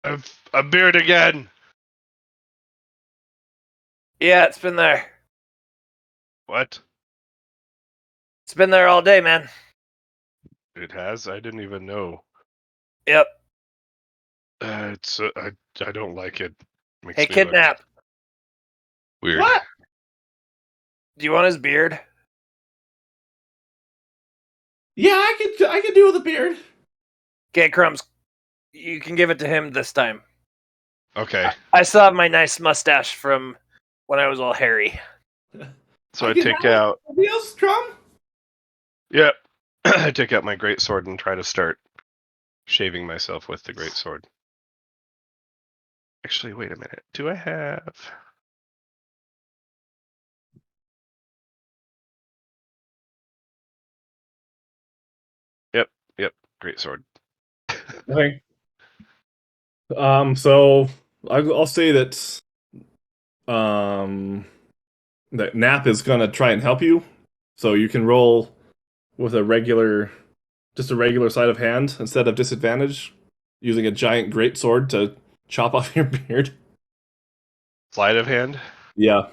I've beard again. Yeah, it's been there. What? It's been there all day, man. It has? I didn't even know. Yep. It's I don't like it. Makes Hey, me look Kidnap. weird. What? Do you want his beard? Yeah, I could do with a beard. Okay, Crumbs. You can give it to him this time. Okay. I still have my nice mustache from when I was all hairy. So I can take have it. out. Somebody else, Drum? Yep. I take out my great sword and try to start shaving myself with the great sword. Actually, wait a minute. Do I have? Yep. Great sword. Okay. So I'll say that um that Nap is gonna try and help you. So you can roll with just a regular sleight of hand instead of disadvantage, using a giant great sword to chop off your beard. Sleight of hand Yeah,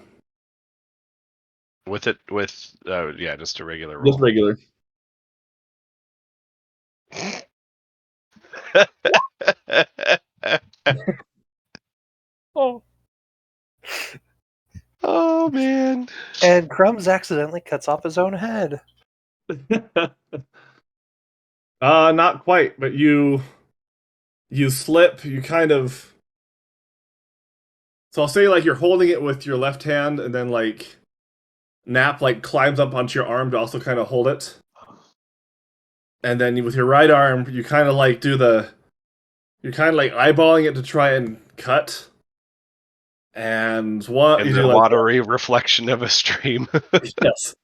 with yeah, just a regular just roll. regular. Oh. Oh man. And Crumbs accidentally cuts off his own head. Not quite, but you slip. You kind of. So I'll say like you're holding it with your left hand, and then like Nap like climbs up onto your arm to also kind of hold it, and then with your right arm you kind of like you're kind of like eyeballing it to try and cut, and one In you the do like watery reflection of a stream. yes,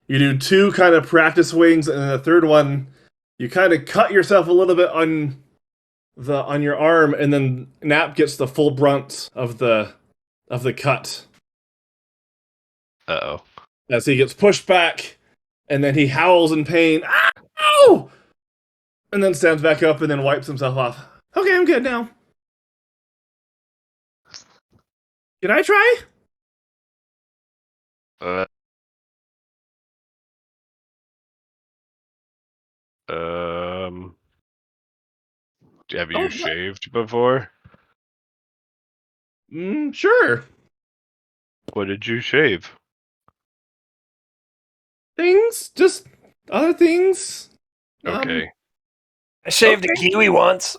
you do two kind of practice swings, and then the third one you kind of cut yourself a little bit on your arm, and then Nap gets the full brunt of the cut Uh-oh. as he gets pushed back, and then he howls in pain. Ow! And then stands back up and then wipes himself off. Okay, I'm good now. Can I try? Uh, um, have you Oh, shaved before? sure. What did you shave? Things, just other things. Okay. I shaved Okay. a kiwi once.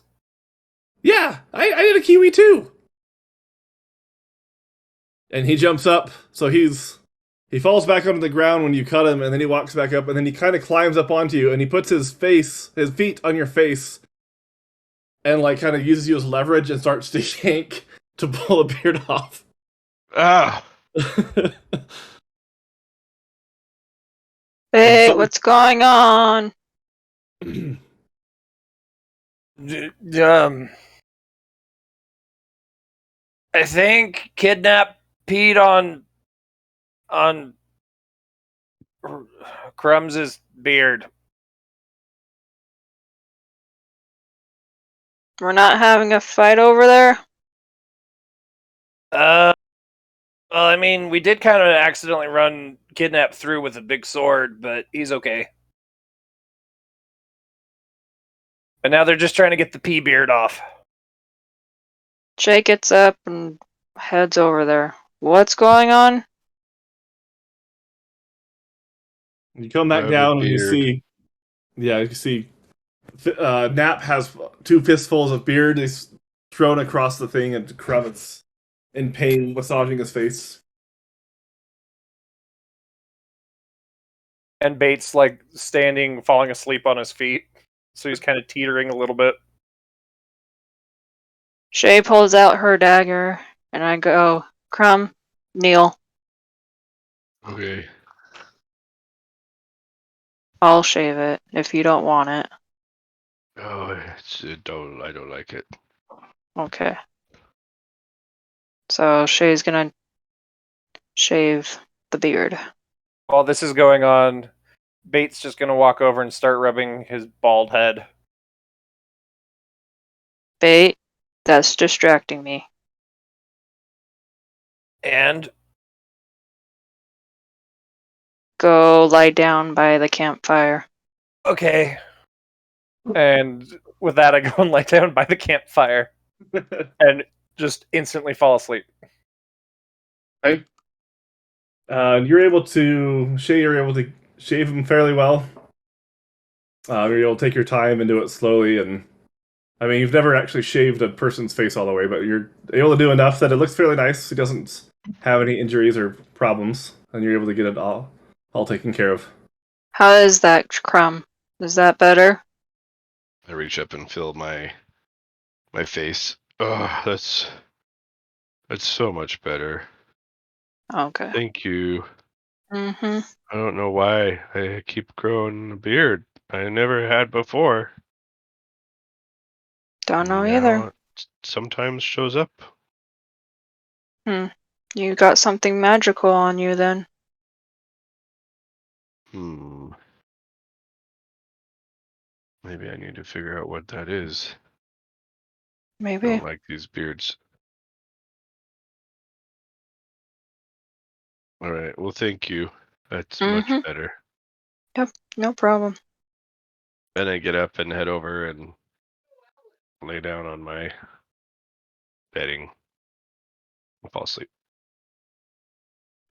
Yeah, I did a kiwi too. And he jumps up, so he falls back onto the ground when you cut him, and then he walks back up, and then he kind of climbs up onto you, and he puts his feet on your face, and like kind of uses you as leverage and starts to yank to pull the beard off. Ah! Hey, So- what's going on? I think Kidnap peed on Crumbs' beard. We're not having a fight over there? Well, I mean, we did kind of accidentally run Kidnap through with a big sword, but he's okay. And now they're just trying to get the pea beard off. Jay gets up and heads over there. What's going on? You come back Grab the down and you beard. see, yeah, you can see Nap has two fistfuls of beard. He's thrown across the thing, and Kravitz in pain, massaging his face. And Bates like standing, falling asleep on his feet. So he's kind of teetering a little bit. Shay pulls out her dagger, and I go, Crumb, kneel. Okay. I'll shave it if you don't want it. Oh, I don't like it. Okay. So Shay's gonna shave the beard. While this is going on, Bates just gonna walk over and start rubbing his bald head. Bait, that's distracting me. And go lie down by the campfire. Okay. And with that, I go and lie down by the campfire and just instantly fall asleep. Okay. You're able to shave him fairly well. You're able to take your time and do it slowly, and I mean, you've never actually shaved a person's face all the way, but you're able to do enough that it looks fairly nice. He doesn't have any injuries or problems, and you're able to get it all taken care of. How is that, Crumb? Is that better? I reach up and feel my face. Oh, that's so much better. Okay. Thank you. Mm-hmm. I don't know why I keep growing a beard. I never had before. Don't know Now either. it sometimes shows up. You got something magical on you then. Maybe I need to figure out what that is. I Maybe. don't like these beards. All right. Well, thank you. That's much Mm-hmm. better. No problem. Then I get up and head over and lay down on my bedding and fall asleep,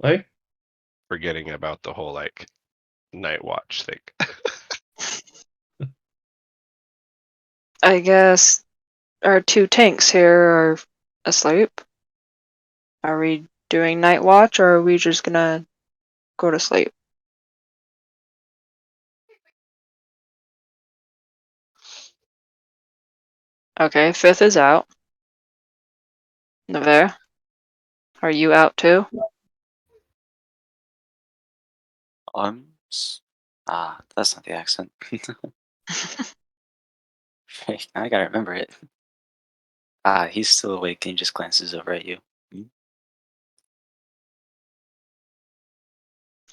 Hey, forgetting about the whole night watch thing. I guess our two tanks here are asleep. Are we doing night watch or are we just gonna go to sleep? Okay, fifth is out. Nevere, are you out too? Arms? That's not the accent. I gotta remember it. He's still awake and he just glances over at you.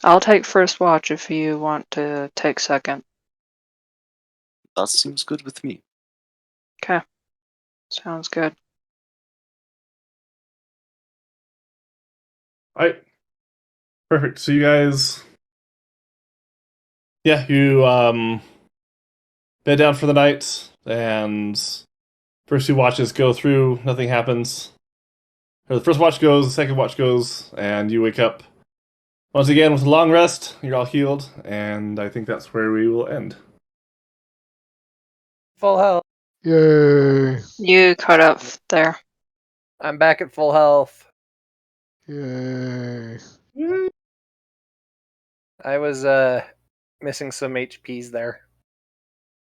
I'll take first watch if you want to take second. That seems good with me. Okay. Sounds good. all right, perfect. So you guys, yeah, you bed down for the night, and first two watches go through. Nothing happens. Or the first watch goes, the second watch goes, and you wake up once again with a long rest. You're all healed, and I think that's where we will end. Full health. Yay! You cut up there. I'm back at full health. Yay! I was missing some HPs there.